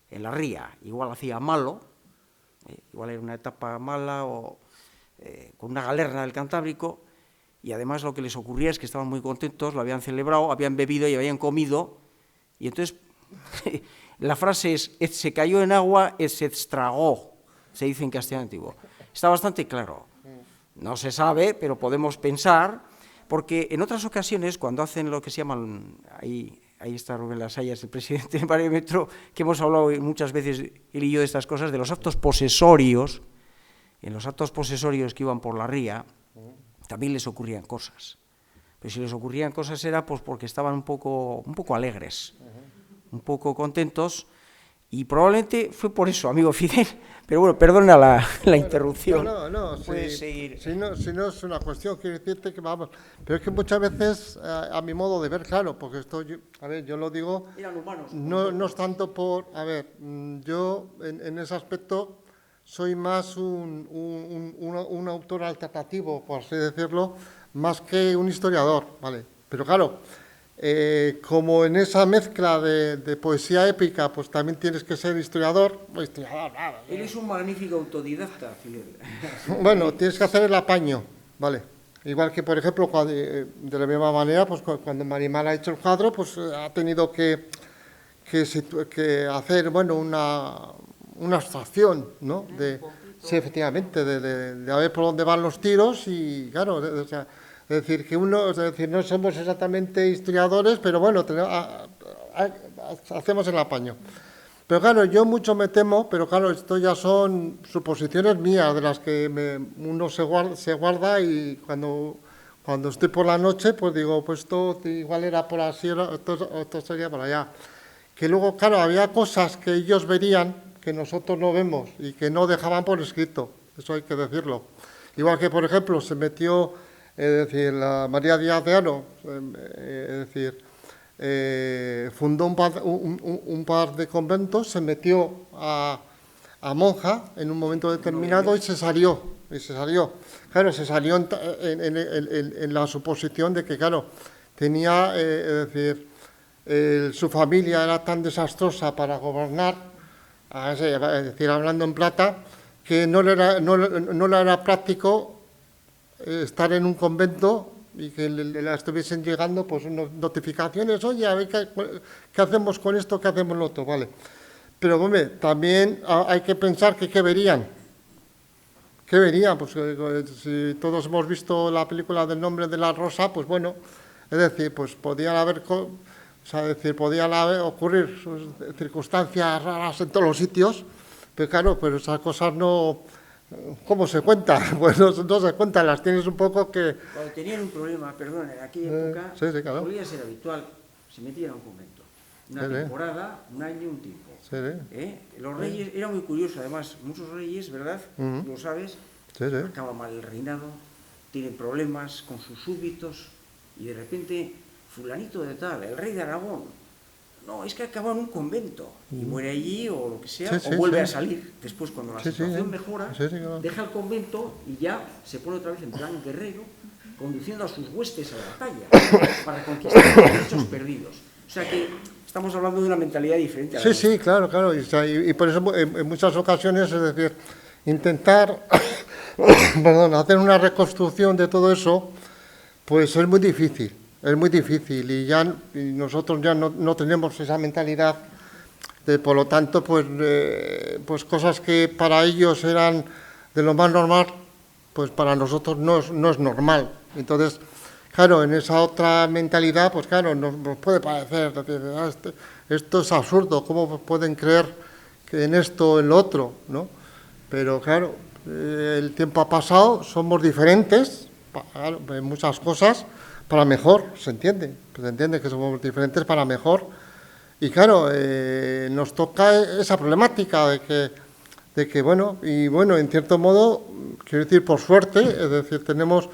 en la ría. Igual hacía malo, igual era una etapa mala, o con una galerna del Cantábrico, y además lo que les ocurría es que estaban muy contentos, lo habían celebrado, habían bebido y habían comido, y entonces la frase es, se cayó en agua, se estragó, se dice en castellano antiguo. Está bastante claro. No se sabe, pero podemos pensar, porque en otras ocasiones, cuando hacen lo que se llaman, ahí está Rubén Lasayas, el presidente del Barómetro, que hemos hablado muchas veces, él y yo, de estas cosas, de los actos posesorios. En los actos posesorios que iban por la ría, también les ocurrían cosas. Pero si les ocurrían cosas era pues porque estaban un poco alegres, un poco contentos, y probablemente fue por eso, amigo Fidel. Pero bueno, perdona la interrupción. No, puedes seguir. Si no es una cuestión, quiero decirte que vamos. Pero es que muchas veces, a mi modo de ver, claro, porque esto, yo lo digo, eran humanos, no es tanto por, yo en ese aspecto soy más un autor alternativo, por así decirlo, más que un historiador, ¿vale? Pero claro, como en esa mezcla de poesía épica, pues también tienes que ser historiador, nada. Él es un magnífico autodidacta, Fidel. Bueno, tienes que hacer el apaño, ¿vale? Igual que, por ejemplo, de la misma manera, pues cuando Marimar ha hecho el cuadro, pues ha tenido que hacer, bueno, una abstracción, ¿no? Sí, efectivamente, de a ver por dónde van los tiros y, claro, o sea, es decir, que no somos exactamente historiadores, pero bueno, hacemos el apaño. Pero claro, yo mucho me temo, pero claro, esto ya son suposiciones mías, de las que uno se guarda y cuando estoy por la noche, pues digo, pues esto igual era por así, esto sería por allá. Que luego, claro, había cosas que ellos verían que nosotros no vemos y que no dejaban por escrito, eso hay que decirlo. Igual que, por ejemplo, se metió, es decir, la María Díaz de Haro, es decir, fundó un par de conventos, se metió a monja en un momento determinado y se salió. Claro, se salió en la suposición de que, claro, tenía, es decir, su familia era tan desastrosa para gobernar, es decir, hablando en plata, que no le era práctico estar en un convento y que le estuviesen llegando pues notificaciones, oye, a ver qué hacemos con esto, qué hacemos lo otro, vale. Pero, hombre, también hay que pensar que qué verían. ¿Qué verían? Pues si todos hemos visto la película del Nombre de la Rosa, pues bueno, es decir, pues podían ocurrir circunstancias raras en todos los sitios, pero claro, pero esas cosas no... ¿Cómo se cuenta? Pues no se cuentan, las tienes un poco que... Cuando tenían un problema, perdón, en aquella época, claro. solía ser habitual, se metían a un convento. Una temporada, un año, un tiempo. Los reyes, era muy curioso, además, muchos reyes, ¿verdad? Lo sabes, acaba mal el reinado, tienen problemas con sus súbditos y de repente, fulanito de tal, el rey de Aragón, no, es que acaba en un convento y muere allí o lo que sea, o vuelve a salir. Después, cuando la situación mejora, deja el convento y ya se pone otra vez en plan guerrero, conduciendo a sus huestes a la batalla para conquistar los derechos perdidos. O sea que estamos hablando de una mentalidad diferente. Sí, claro. Y por eso en muchas ocasiones, es decir, intentar hacer una reconstrucción de todo eso, pues es muy difícil. Es muy difícil y nosotros ya no tenemos esa mentalidad, por lo tanto, pues cosas que para ellos eran de lo más normal, pues para nosotros no es normal. Entonces, claro, en esa otra mentalidad, pues claro, nos puede parecer, esto es absurdo, ¿cómo pueden creer que en esto o en lo otro? ¿No? Pero claro, el tiempo ha pasado, somos diferentes en muchas cosas, para mejor, se entiende que somos diferentes para mejor. Y claro, nos toca esa problemática de que bueno, en cierto modo, quiero decir, por suerte, es decir, tenemos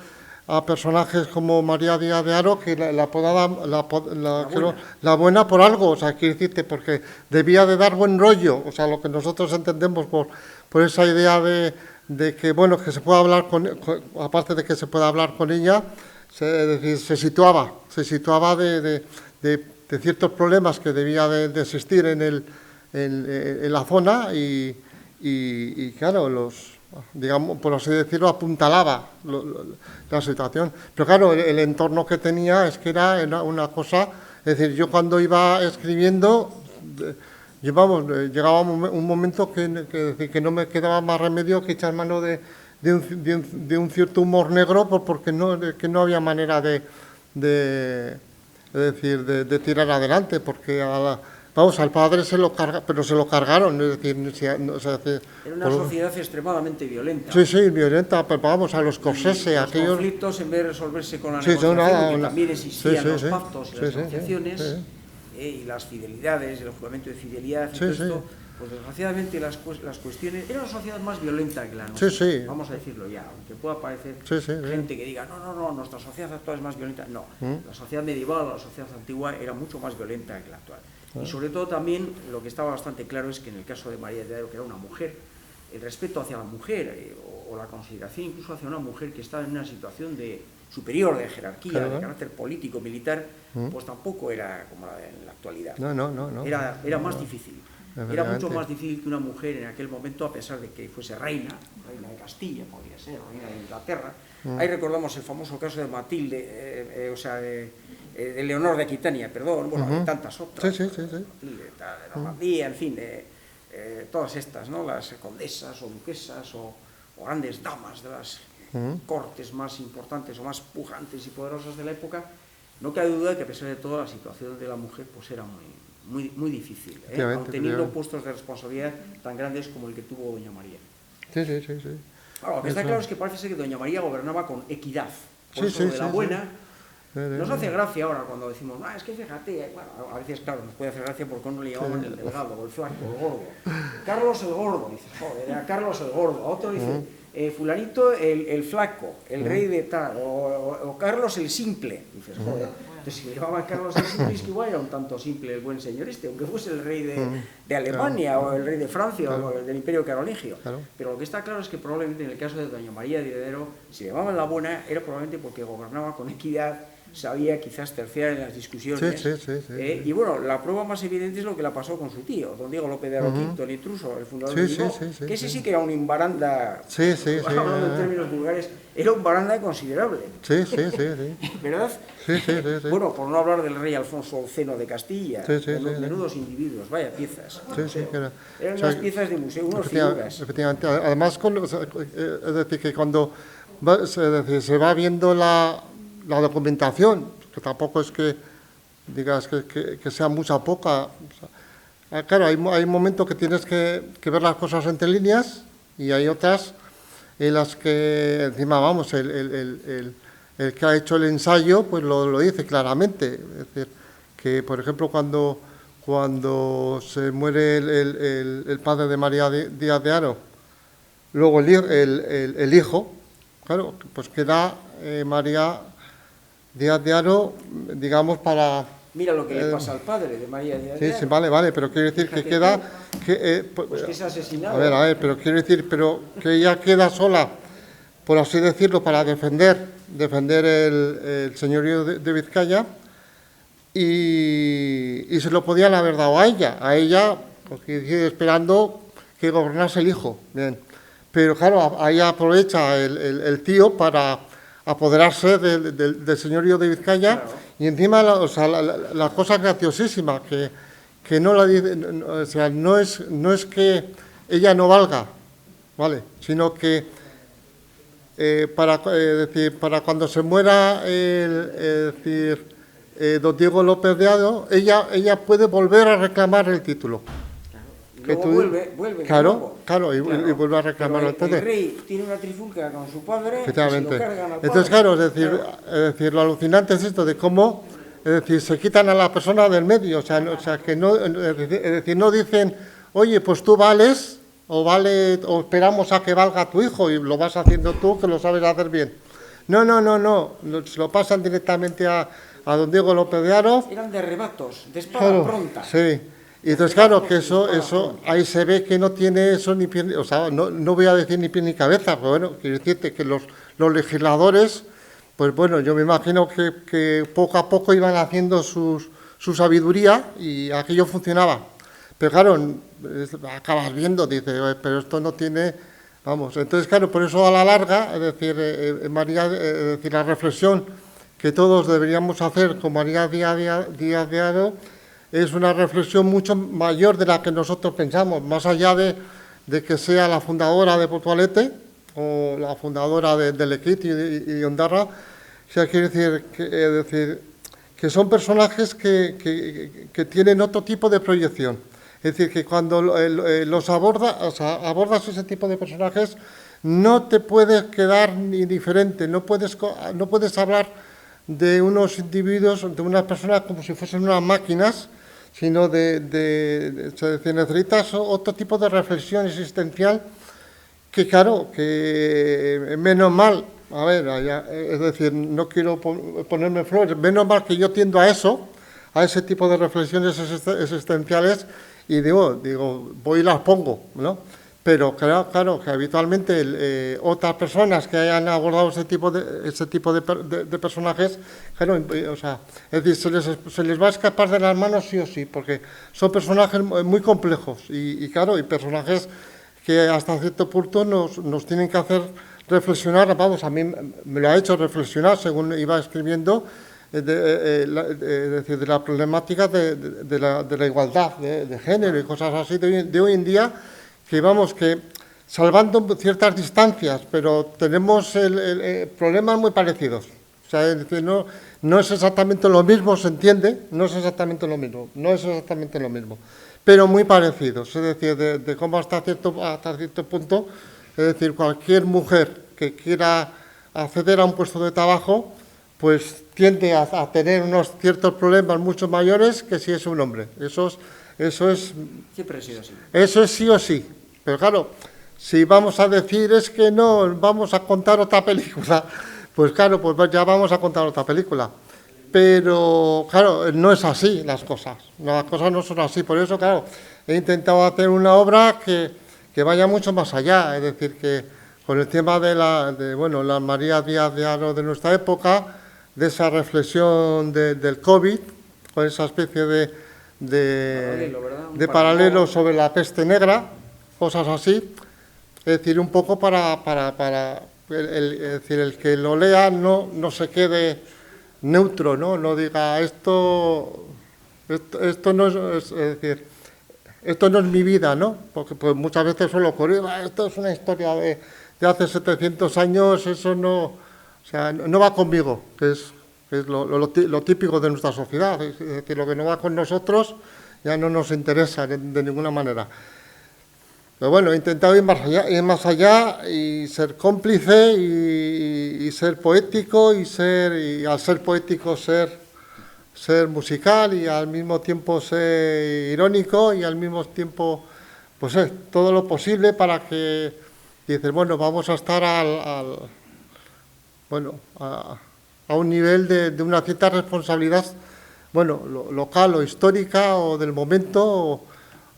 a personajes como María Díaz de Haro, que la buena por algo, o sea, quiero decirte, porque debía de dar buen rollo, o sea, lo que nosotros entendemos por esa idea de que, bueno, que se pueda hablar aparte de que se pueda hablar con ella, es decir, se situaba de ciertos problemas que debía de existir en la zona y claro, digamos, por así decirlo, apuntalaba la situación. Pero claro, el entorno que tenía es que era una cosa, es decir, yo cuando iba escribiendo, llegaba un momento que no me quedaba más remedio que echar mano de un cierto humor negro, porque no había manera de tirar adelante, porque al padre se lo cargaron, es decir, era una sociedad extremadamente violenta. Sí, violenta, pero vamos, a los Scorsese, los aquellos conflictos, en vez de resolverse con la negociación, que también existían los pactos y las negociaciones, y las fidelidades, el juramento de fidelidad, y todo esto, pues desgraciadamente las cuestiones... Era una sociedad más violenta que la nuestra, vamos a decirlo ya, aunque pueda parecer gente que diga, no, nuestra sociedad actual es más violenta. No, la sociedad medieval, la sociedad antigua era mucho más violenta que la actual. Y sobre todo también, lo que estaba bastante claro es que en el caso de María de Haro, que era una mujer, el respeto hacia la mujer o la consideración incluso hacia una mujer que estaba en una situación superior de jerarquía, de carácter político, militar, pues tampoco era como en la actualidad. No. Era más difícil. Era mucho más difícil que una mujer en aquel momento, a pesar de que fuese reina de Castilla, podría ser, reina de Inglaterra. Ahí recordamos el famoso caso de Matilde, de Leonor de Aquitania, perdón, bueno, hay tantas otras. Sí. Matilde, de Normandía, en fin, todas estas, ¿no? Las condesas o duquesas o grandes damas de las cortes más importantes o más pujantes y poderosas de la época. No cabe duda de que a pesar de todo la situación de la mujer pues era muy difícil, teniendo puestos de responsabilidad tan grandes como el que tuvo doña María. Sí. Ahora, lo que está claro es que parece ser que doña María gobernaba con equidad, por eso de la buena. Nos hace gracia ahora cuando decimos, es que fíjate, bueno, a veces claro, nos puede hacer gracia porque uno le llamaban el delgado, o el flaco, el gordo. Carlos el gordo, dices, joder, era Carlos el gordo. A otro dice, fulanito el flaco, el rey de tal, o Carlos el simple, dices, joder. Entonces si le llamaban Carlos el simple es que igual era un tanto simple el buen señor aunque fuese el rey de Alemania o el rey de Francia o del Imperio Carolingio. Pero lo que está claro es que probablemente en el caso de doña María de Diadero, si le llamaban la buena, era probablemente porque gobernaba con equidad, sabía quizás terciar en las discusiones. Y bueno, la prueba más evidente es lo que le pasó con su tío, don Diego López de Aroquinto, el intruso, el fundador de Vigo, que ese sí que era un imbaranda, hablando en términos vulgares, era un baranda considerable. ¿Verdad? Bueno, por no hablar del rey Alfonso X de Castilla, menudos individuos, vaya piezas. Eran unas piezas de museo, unos figuras. Efectivamente, además, es decir, que cuando se va viendo la documentación, que tampoco es que digas que sea mucha o poca. Claro, hay momentos que tienes que ver las cosas entre líneas y hay otras en las que encima, vamos, el que ha hecho el ensayo pues lo dice claramente. Es decir, que por ejemplo cuando se muere el padre de María Díaz de Haro, luego el hijo, claro, pues queda María Díaz de Haro, digamos, para... Mira lo que le pasa al padre de María Díaz de Haro. Sí, vale, pero quiero decir que queda... pues que es asesinado. A ver, pero quiero decir que ella queda sola, por así decirlo, para defender el señorío de Vizcaya y se lo podían haber dado a ella, porque esperando que gobernase el hijo. Bien. Pero claro, ahí aprovecha el tío para apoderarse del señorío de Vizcaya, y encima la cosa graciosísima, que no la dice, o sea, no es que ella no valga, ¿vale? Sino que para cuando se muera don Diego López de Haro, ella puede volver a reclamar el título. Luego vuelve. Claro, y vuelve a reclamarlo. El rey tiene una trifulca con su padre, efectivamente. Y se lo cargan al padre. Entonces, claro, es decir, lo alucinante es esto de cómo, es decir, se quitan a la persona del medio, que no dicen, oye, pues tú vales, o esperamos a que valga tu hijo y lo vas haciendo tú, que lo sabes hacer bien. No, se lo pasan directamente a don Diego López de Haro. Eran de arrebatos, de espada pronta. Sí. Y entonces, claro, que eso ahí se ve que no tiene eso ni pie, o sea, no voy a decir ni pie ni cabeza, pero bueno, quiero decirte que los legisladores, pues bueno, yo me imagino que poco a poco iban haciendo su sabiduría y aquello funcionaba. Pero claro, acabas viendo, dices, pero esto no tiene, vamos, entonces claro, por eso a la larga, es decir, la reflexión que todos deberíamos hacer con María Díaz de Haro, es una reflexión mucho mayor de la que nosotros pensamos, más allá de que sea la fundadora de Portugalete o la fundadora de Lequit y de Ondarra. O sea, quiere decir que son personajes que tienen otro tipo de proyección. Es decir, que cuando los abordas ese tipo de personajes, no te puedes quedar indiferente, no puedes hablar de unos individuos, de unas personas como si fuesen unas máquinas, sino necesitas otro tipo de reflexión existencial que, claro, que menos mal, a ver, es decir, no quiero ponerme flores, menos mal que yo tiendo a ese tipo de reflexiones existenciales y digo, voy y las pongo, ¿no? Pero claro que habitualmente otras personas que hayan abordado ese tipo de personajes, claro, o sea, es decir, se les va a escapar de las manos sí o sí, porque son personajes muy complejos y claro, y personajes que hasta cierto punto nos tienen que hacer reflexionar. Vamos, a mí me lo ha hecho reflexionar según iba escribiendo, es decir, de la problemática de la igualdad de género y cosas así de hoy en día, que vamos, que salvando ciertas distancias, pero tenemos problemas muy parecidos. O sea, es decir, no es exactamente lo mismo, se entiende, no es exactamente lo mismo, pero muy parecidos. Es decir, de cómo hasta cierto punto, es decir, cualquier mujer que quiera acceder a un puesto de trabajo, pues tiende a tener unos ciertos problemas mucho mayores que si es un hombre. Eso es Siempre ha sido así. Eso es sí o sí. Pero claro, si vamos a decir es que no, vamos a contar otra película, pues claro, pues ya vamos a contar otra película. Pero claro, no es así las cosas no son así. Por eso, claro, he intentado hacer una obra que vaya mucho más allá. Es decir, que con el tema de la María Díaz de Haro de nuestra época, de esa reflexión del COVID, con esa especie de paralelo sobre la peste negra, cosas así, es decir, un poco para es decir, el que lo lea no se quede neutro, no diga esto no es decir, esto no es mi vida, ¿no? Porque pues, muchas veces suele ocurrir, esto es una historia de hace 700 años, eso no, o sea, no va conmigo, que es lo típico de nuestra sociedad, es decir, lo que no va con nosotros ya no nos interesa de ninguna manera. Pero bueno, he intentado ir más allá y ser cómplice y ser poético y al ser poético ser musical y al mismo tiempo ser irónico y al mismo tiempo pues todo lo posible para que dices, bueno, vamos a estar a un nivel de una cierta responsabilidad, bueno, local o histórica o del momento,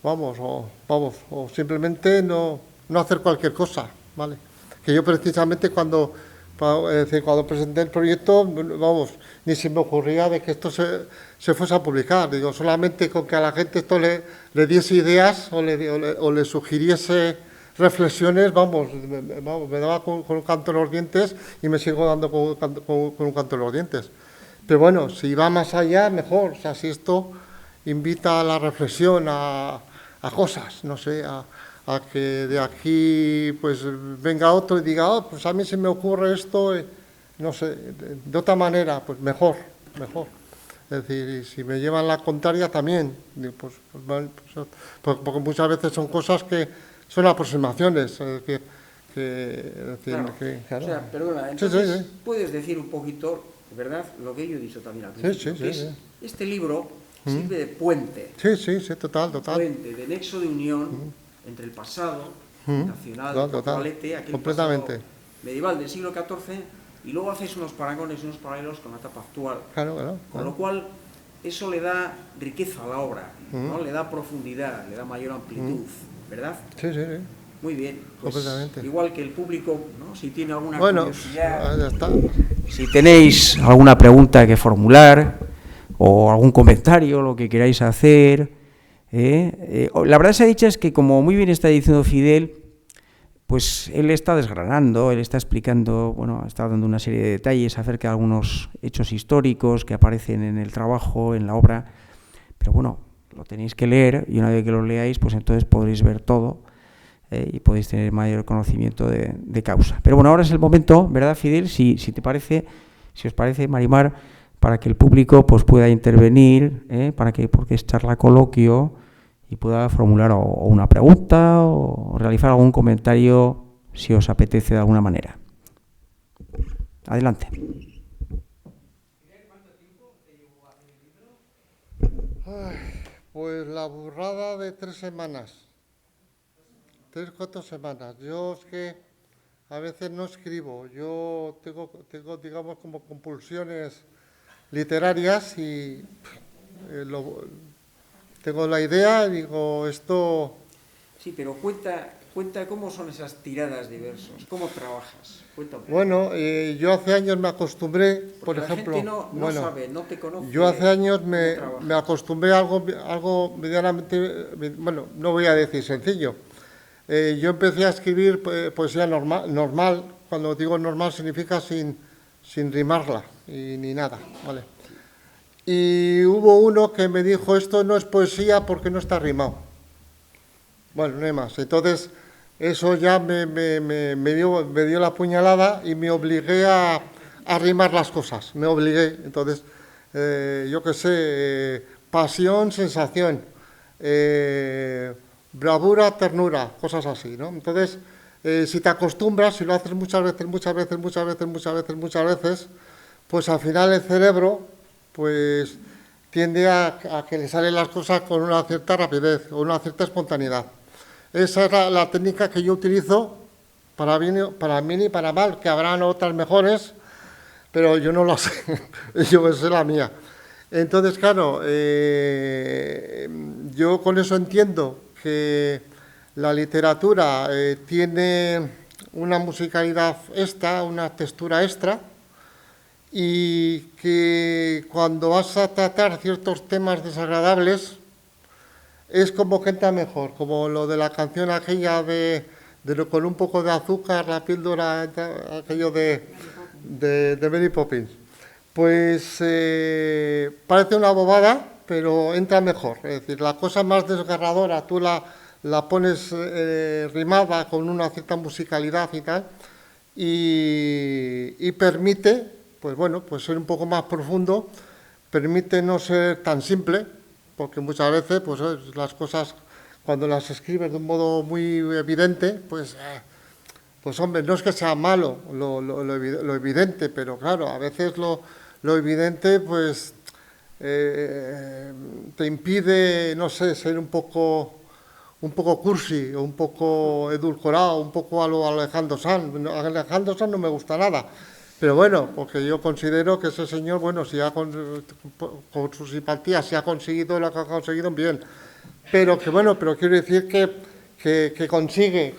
o simplemente no hacer cualquier cosa, ¿vale? Que yo precisamente cuando presenté el proyecto, vamos, ni se me ocurría de que esto se fuese a publicar. Digo, solamente con que a la gente esto le diese ideas o le sugiriese reflexiones, me daba con un canto en los dientes y me sigo dando con un canto en los dientes. Pero bueno, si va más allá, mejor. O sea, si esto invita a la reflexión, a cosas, no sé, a que de aquí pues venga otro y diga, pues a mí se me ocurre esto, no sé, de otra manera, pues mejor. Es decir, si me llevan la contraria también, porque muchas veces son cosas que son aproximaciones, es decir, claro. O sea, perdona, entonces puedes decir un poquito, ¿verdad?, lo que yo he dicho también al principio, este libro sirve de puente. Sí, total. Puente, de nexo de unión entre el pasado nacional, portugalete, aquel completamente. Pasado medieval del siglo XIV, y luego haces unos paragones y unos paralelos con la etapa actual. Claro. Con lo cual, eso le da riqueza a la obra, ¿no? Le da profundidad, le da mayor amplitud, ¿verdad? Sí. Muy bien, pues completamente. Igual que el público, ¿no? Si tiene alguna curiosidad, ya está. Si tenéis alguna pregunta que formular o algún comentario, lo que queráis hacer. La verdad sea dicha es que, como muy bien está diciendo Fidel, pues él está desgranando, él está explicando, bueno, está dando una serie de detalles acerca de algunos hechos históricos que aparecen en el trabajo, en la obra, pero bueno, lo tenéis que leer y una vez que lo leáis, pues entonces podréis ver todo y podéis tener mayor conocimiento de causa. Pero bueno, ahora es el momento, ¿verdad, Fidel? Si os parece, Marimar, para que el público pues pueda intervenir, porque es charla coloquio, y pueda formular o una pregunta o realizar algún comentario si os apetece de alguna manera. Adelante. ¿Cuánto tiempo te llevó a hacer el libro? Pues la burrada de 3 semanas. 3-4 semanas. Yo es que a veces no escribo. Yo tengo digamos, como compulsiones literarias y tengo la idea y digo, esto... Sí, pero cuenta Cuenta cómo son esas tiradas de versos, cómo trabajas. Cuéntame. Bueno, yo hace años me acostumbré, por Porque ejemplo, la gente no sabe, no te conoce. yo hace años cómo me trabajas. acostumbré a algo medianamente, bueno, no voy a decir sencillo. Yo empecé a escribir poesía normal, cuando digo normal significa sin rimarla ni nada, ¿vale? Y hubo uno que me dijo, esto no es poesía porque no está rimado. Bueno, no hay más. Entonces, eso ya me dio la puñalada y me obligué a rimar las cosas. Me obligué. Entonces, yo qué sé, pasión, sensación, bravura, ternura, cosas así, ¿no? Entonces, si te acostumbras, si lo haces muchas veces, pues al final el cerebro, pues tiende a que le salen las cosas con una cierta rapidez o una cierta espontaneidad. Esa es la técnica que yo utilizo para bien y para mal, que habrán otras mejores, pero yo no las sé, yo sé la mía. Entonces, claro, yo con eso entiendo que la literatura tiene una musicalidad extra, una textura extra, y que cuando vas a tratar ciertos temas desagradables, es como que entra mejor, como lo de la canción aquella con un poco de azúcar, la píldora, aquello de Mary Poppins. Pues parece una bobada, pero entra mejor. Es decir, la cosa más desgarradora tú la pones rimada con una cierta musicalidad y tal, y permite, pues bueno, pues ser un poco más profundo, permite no ser tan simple, porque muchas veces pues las cosas, cuando las escribes de un modo muy evidente, pues hombre, no es que sea malo lo evidente, pero claro, a veces lo evidente pues te impide, no sé, ser un poco cursi, o un poco edulcorado, un poco a lo Alejandro Sanz. Alejandro Sanz no me gusta nada. Pero bueno, porque yo considero que ese señor, bueno, si con su simpatía, si ha conseguido lo que ha conseguido, bien. Pero que bueno, pero quiero decir que consigue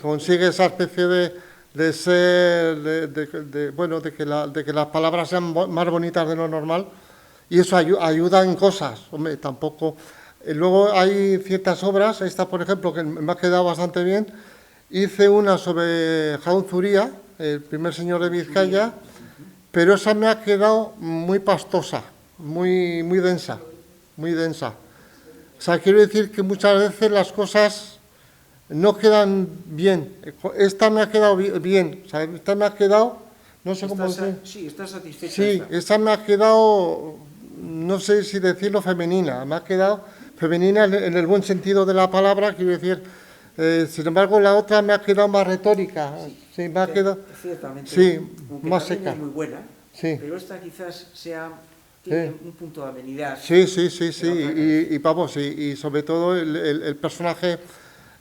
esa especie de ser, bueno, de que las palabras sean más bonitas de lo normal, y eso ayuda en cosas. Hombre, tampoco. Luego hay ciertas obras, esta por ejemplo, que me ha quedado bastante bien. Hice una sobre Jaun Zuría, el primer señor de Vizcaya, pero esa me ha quedado muy pastosa, muy densa, muy densa. O sea, quiero decir que muchas veces las cosas no quedan bien. Esta me ha quedado bien, o sea, esta me ha quedado, no sé cómo decir. Sí, estás satisfecha. Sí, esta me ha quedado, no sé si decirlo femenina, me ha quedado femenina en el buen sentido de la palabra, quiero decir. Sin embargo, la otra me ha quedado más retórica. Sí, me ha quedado. Ciertamente. Sí, más también seca. es muy buena. Sí. Pero esta quizás tiene un punto de amenidad. Sí. Y vamos, y sobre todo el personaje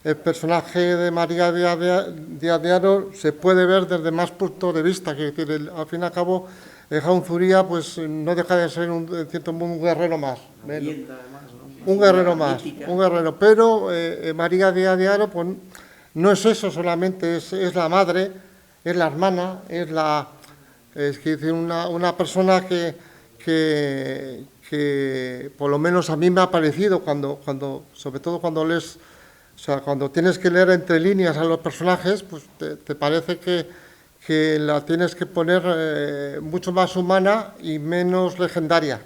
de María Díaz de Haro se puede ver desde más puntos de vista. Quiero decir, al fin y al cabo, Jaun Zuría pues no deja de ser en cierto modo un guerrero más. Un guerrero más, un guerrero. Pero María Díaz de Haro pues, no es eso solamente, es la madre, es la hermana, es decir, una persona que por lo menos a mí me ha parecido sobre todo cuando lees, o sea, cuando tienes que leer entre líneas a los personajes, pues te parece que la tienes que poner mucho más humana y menos legendaria.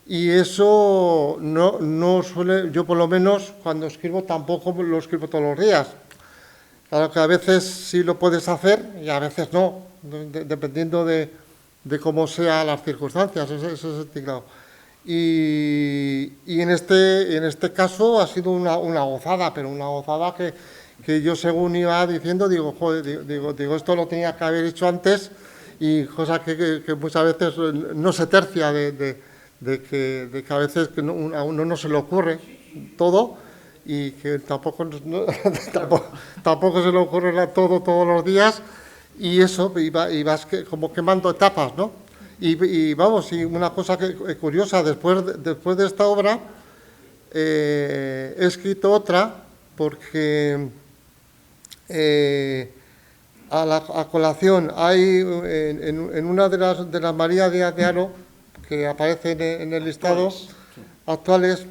Y eso no suele, yo por lo menos cuando escribo tampoco lo escribo todos los días. Claro que a veces sí lo puedes hacer y a veces no, dependiendo de cómo sean las circunstancias, ese es el teclado. Y en este caso ha sido una gozada, pero una gozada que yo según iba diciendo, digo, joder, digo, esto lo tenía que haber hecho antes, y cosa que muchas veces no se tercia de que a veces a uno no se le ocurre todo, y que tampoco se le ocurre todo todos los días, y eso, y vas como quemando etapas, ¿no? Y vamos, y una cosa curiosa, después de esta obra he escrito otra, porque a colación, hay en una de las María Díaz de Haro, que aparece en el listado, actuales,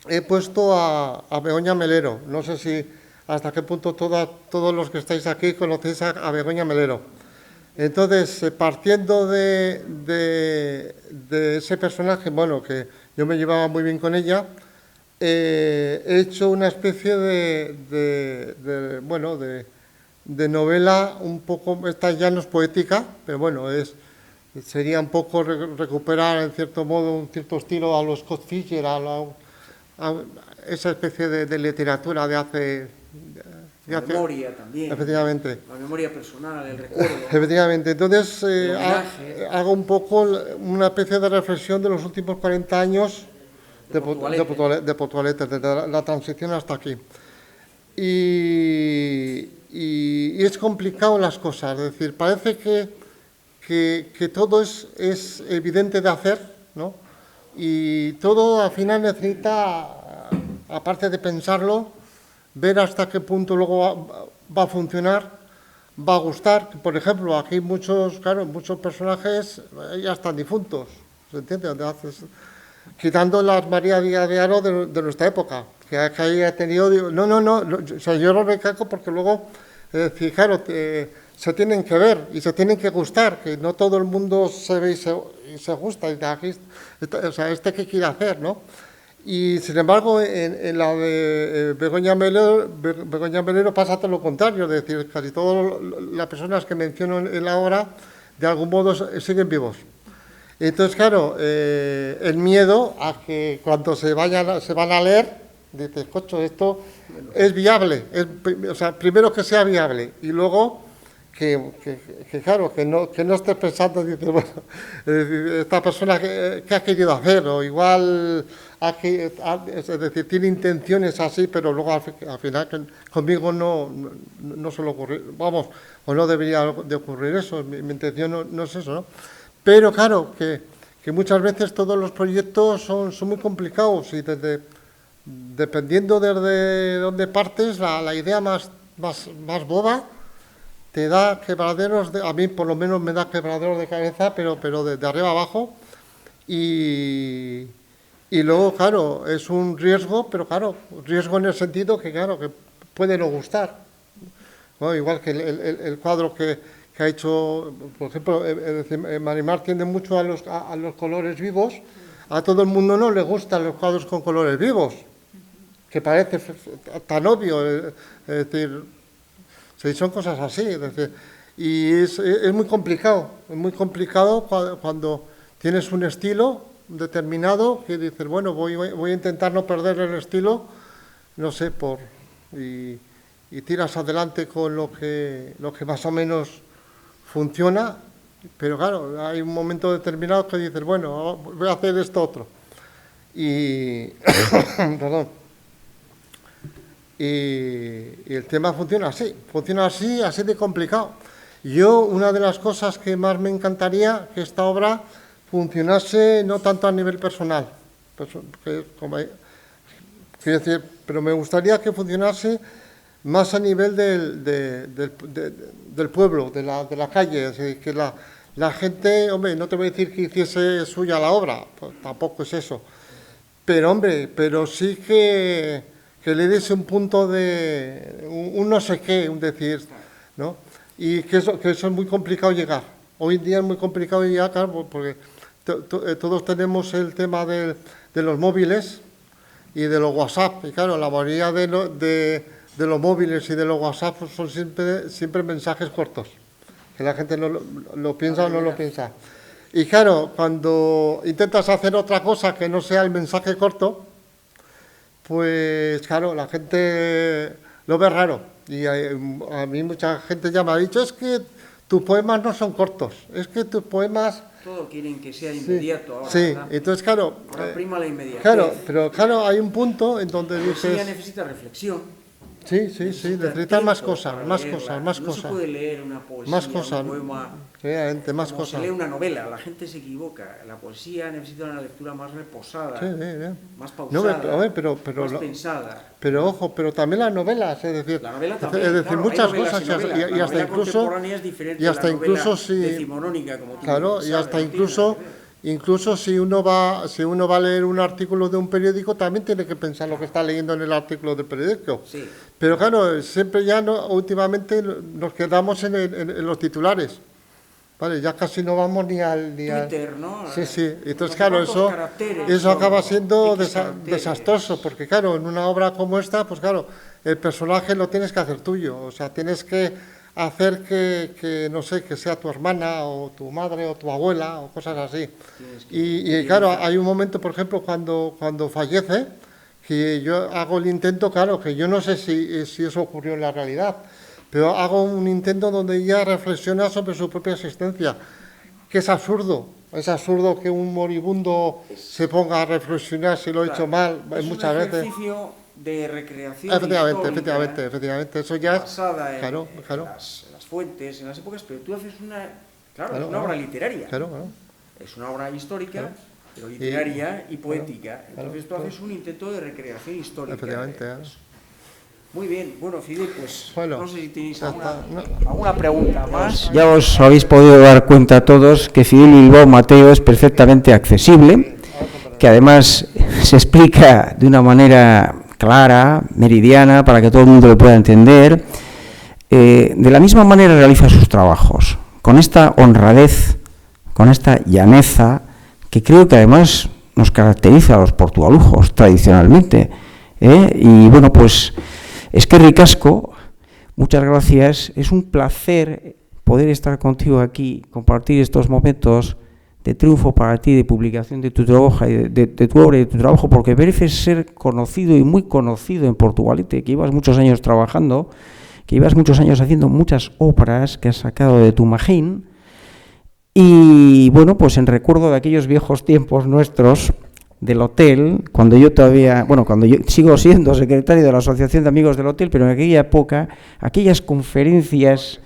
he puesto a Begoña Melero. No sé si hasta qué punto todos los que estáis aquí conocéis a Begoña Melero. Entonces, partiendo de ese personaje, bueno, que yo me llevaba muy bien con ella, he hecho una especie de novela un poco, esta ya no es poética, pero bueno, sería un poco recuperar en cierto modo un cierto estilo a los Scott Fischer, a esa especie de literatura de hace... La memoria también. Efectivamente. La memoria personal, el recuerdo. Efectivamente. Entonces, hago un poco una especie de reflexión de los últimos 40 años de Portugalete, desde la transición hasta aquí. Y es complicado las cosas, es decir, parece que todo es evidente de hacer, ¿no? Y todo al final necesita, aparte de pensarlo, ver hasta qué punto luego va a funcionar, va a gustar. Por ejemplo, aquí muchos personajes ya están difuntos, ¿se entiende? Quitando las María Díaz de Haro de nuestra época, que haya tenido... o sea, yo lo recalco porque luego, claro, se tienen que ver y se tienen que gustar, que no todo el mundo se ve y se gusta, o sea, ¿qué quiere hacer, no? Y, sin embargo, en la de Begoña Melero pasa todo lo contrario, es decir, casi todas las personas que menciono en la obra, de algún modo, siguen vivos. Entonces, claro, el miedo a que cuando se van a leer, dices, cocho, esto es viable, o sea, primero que sea viable, y luego claro, que no estés pensando, dices, bueno, esta persona ¿qué ha querido hacer? O igual... es decir, tiene intenciones así, pero luego al final conmigo no suele ocurrir, vamos, o no debería de ocurrir eso, mi intención no es eso, ¿no? Pero claro, que muchas veces todos los proyectos son muy complicados y dependiendo de dónde partes, la idea más boba te da quebraderos, a mí por lo menos me da quebraderos de cabeza, pero de arriba abajo, y luego, claro, es un riesgo, pero claro, riesgo en el sentido que, claro, que puede no gustar. Bueno, igual que el cuadro que ha hecho, por ejemplo, Marimar tiende mucho a los colores vivos. A todo el mundo no le gustan los cuadros con colores vivos, que parece tan obvio. Es decir, son cosas así. Es decir, y es muy complicado cuando tienes un estilo determinado, que dices, bueno, voy a intentar no perder el estilo, no sé, y tiras adelante con lo que más o menos funciona, pero claro, hay un momento determinado que dices, bueno, voy a hacer esto otro. Y, perdón, y el tema funciona así de complicado. Yo, una de las cosas que más me encantaría que esta obra funcionase no tanto a nivel personal, quiero decir, pero me gustaría que funcionase más a nivel del pueblo, de la calle, es decir, que la gente, hombre, no te voy a decir que hiciese suya la obra, pues tampoco es eso, pero hombre, pero sí que le diese un punto de un no sé qué, un decir, ¿no? Y que eso es muy complicado llegar. Hoy en día es muy complicado llegar, claro, porque todos tenemos el tema de los móviles y de los WhatsApp. Y claro, la mayoría de los móviles y de los WhatsApp son siempre mensajes cortos, que la gente no lo piensa o no lo piensa. Y claro, cuando intentas hacer otra cosa que no sea el mensaje corto, pues claro, la gente lo ve raro. Y a mí mucha gente ya me ha dicho, es que tus poemas no son cortos, es que tus poemas... Todo quieren que sea inmediato ahora. Sí, entonces claro... Ahora prima la inmediatez. Claro, pero claro, hay un punto en donde la dices... poesía necesita reflexión. Sí, necesitan más cosas. No se puede leer una poesía, más cosas, un poema, más como cosas. se lee una novela. La gente se equivoca. La poesía necesita una lectura más reposada, más pausada, más pensada. Pero ojo, pero también las novelas, es decir, la novela también, es decir, claro, muchas novelas cosas y hasta incluso es diferente y hasta incluso si decimonónica, como tú claro, sabes, y hasta incluso si uno va a leer un artículo de un periódico, también tiene que pensar lo que está leyendo en el artículo del periódico. Sí. Pero claro, siempre ya últimamente nos quedamos en los titulares. Vale, ya casi no vamos ni al Twitter, ¿no? Sí. Entonces, claro, eso acaba siendo desastroso, porque claro, en una obra como esta, pues claro, el personaje lo tienes que hacer tuyo, o sea, tienes que hacer que no sé, que sea tu hermana o tu madre o tu abuela o cosas así. Y claro, hay un momento, por ejemplo, cuando fallece, que yo hago el intento, claro, que yo no sé si eso ocurrió en la realidad, pero hago un intento donde ella reflexiona sobre su propia existencia, que es absurdo que un moribundo se ponga a reflexionar si lo he hecho mal muchas veces. Es un ejercicio de recreación efectivamente, eso ya basada en las fuentes, en las épocas, pero tú haces una obra literaria. Es una obra histórica, pero literaria y poética. Entonces tú haces un intento de recreación histórica. Efectivamente. Muy bien, bueno, Fidel, pues no sé si tenéis alguna pregunta más. Ya os habéis podido dar cuenta todos que Fidel Bilbao Mateo es perfectamente accesible, que además se explica de una manera clara, meridiana, para que todo el mundo lo pueda entender. De la misma manera realiza sus trabajos, con esta honradez, con esta llaneza, que creo que además nos caracteriza a los portugalujos tradicionalmente. Y bueno, pues eskerrik asko, muchas gracias, es un placer poder estar contigo aquí, compartir estos momentos de triunfo para ti, de publicación de tu trabajo, de tu obra y de tu trabajo, porque mereces ser conocido y muy conocido en Portugalete, que llevas muchos años trabajando, que llevas muchos años haciendo muchas obras que has sacado de tu imagín, y bueno, pues en recuerdo de aquellos viejos tiempos nuestros, del hotel, cuando yo sigo siendo secretario de la Asociación de Amigos del Hotel, pero en aquella época, aquellas conferencias,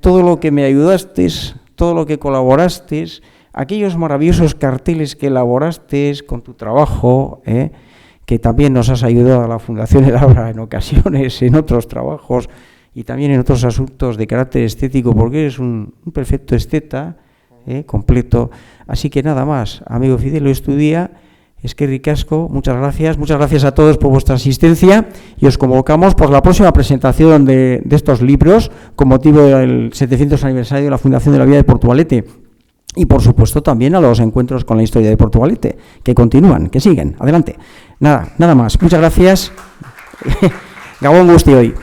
todo lo que me ayudaste, todo lo que colaboraste, aquellos maravillosos carteles que elaboraste con tu trabajo, que también nos has ayudado a la Fundación El Abra en ocasiones, en otros trabajos y también en otros asuntos de carácter estético, porque eres un perfecto esteta, completo. Así que nada más, amigo Fidel, Estudia. Eskerrik asko, muchas gracias a todos por vuestra asistencia y os convocamos por la próxima presentación de estos libros con motivo del 700 aniversario de la Fundación de la Vida de Portugalete y por supuesto también a los encuentros con la historia de Portugalete, que continúan, que siguen, adelante. Nada más, muchas gracias. Gabón Gusti hoy.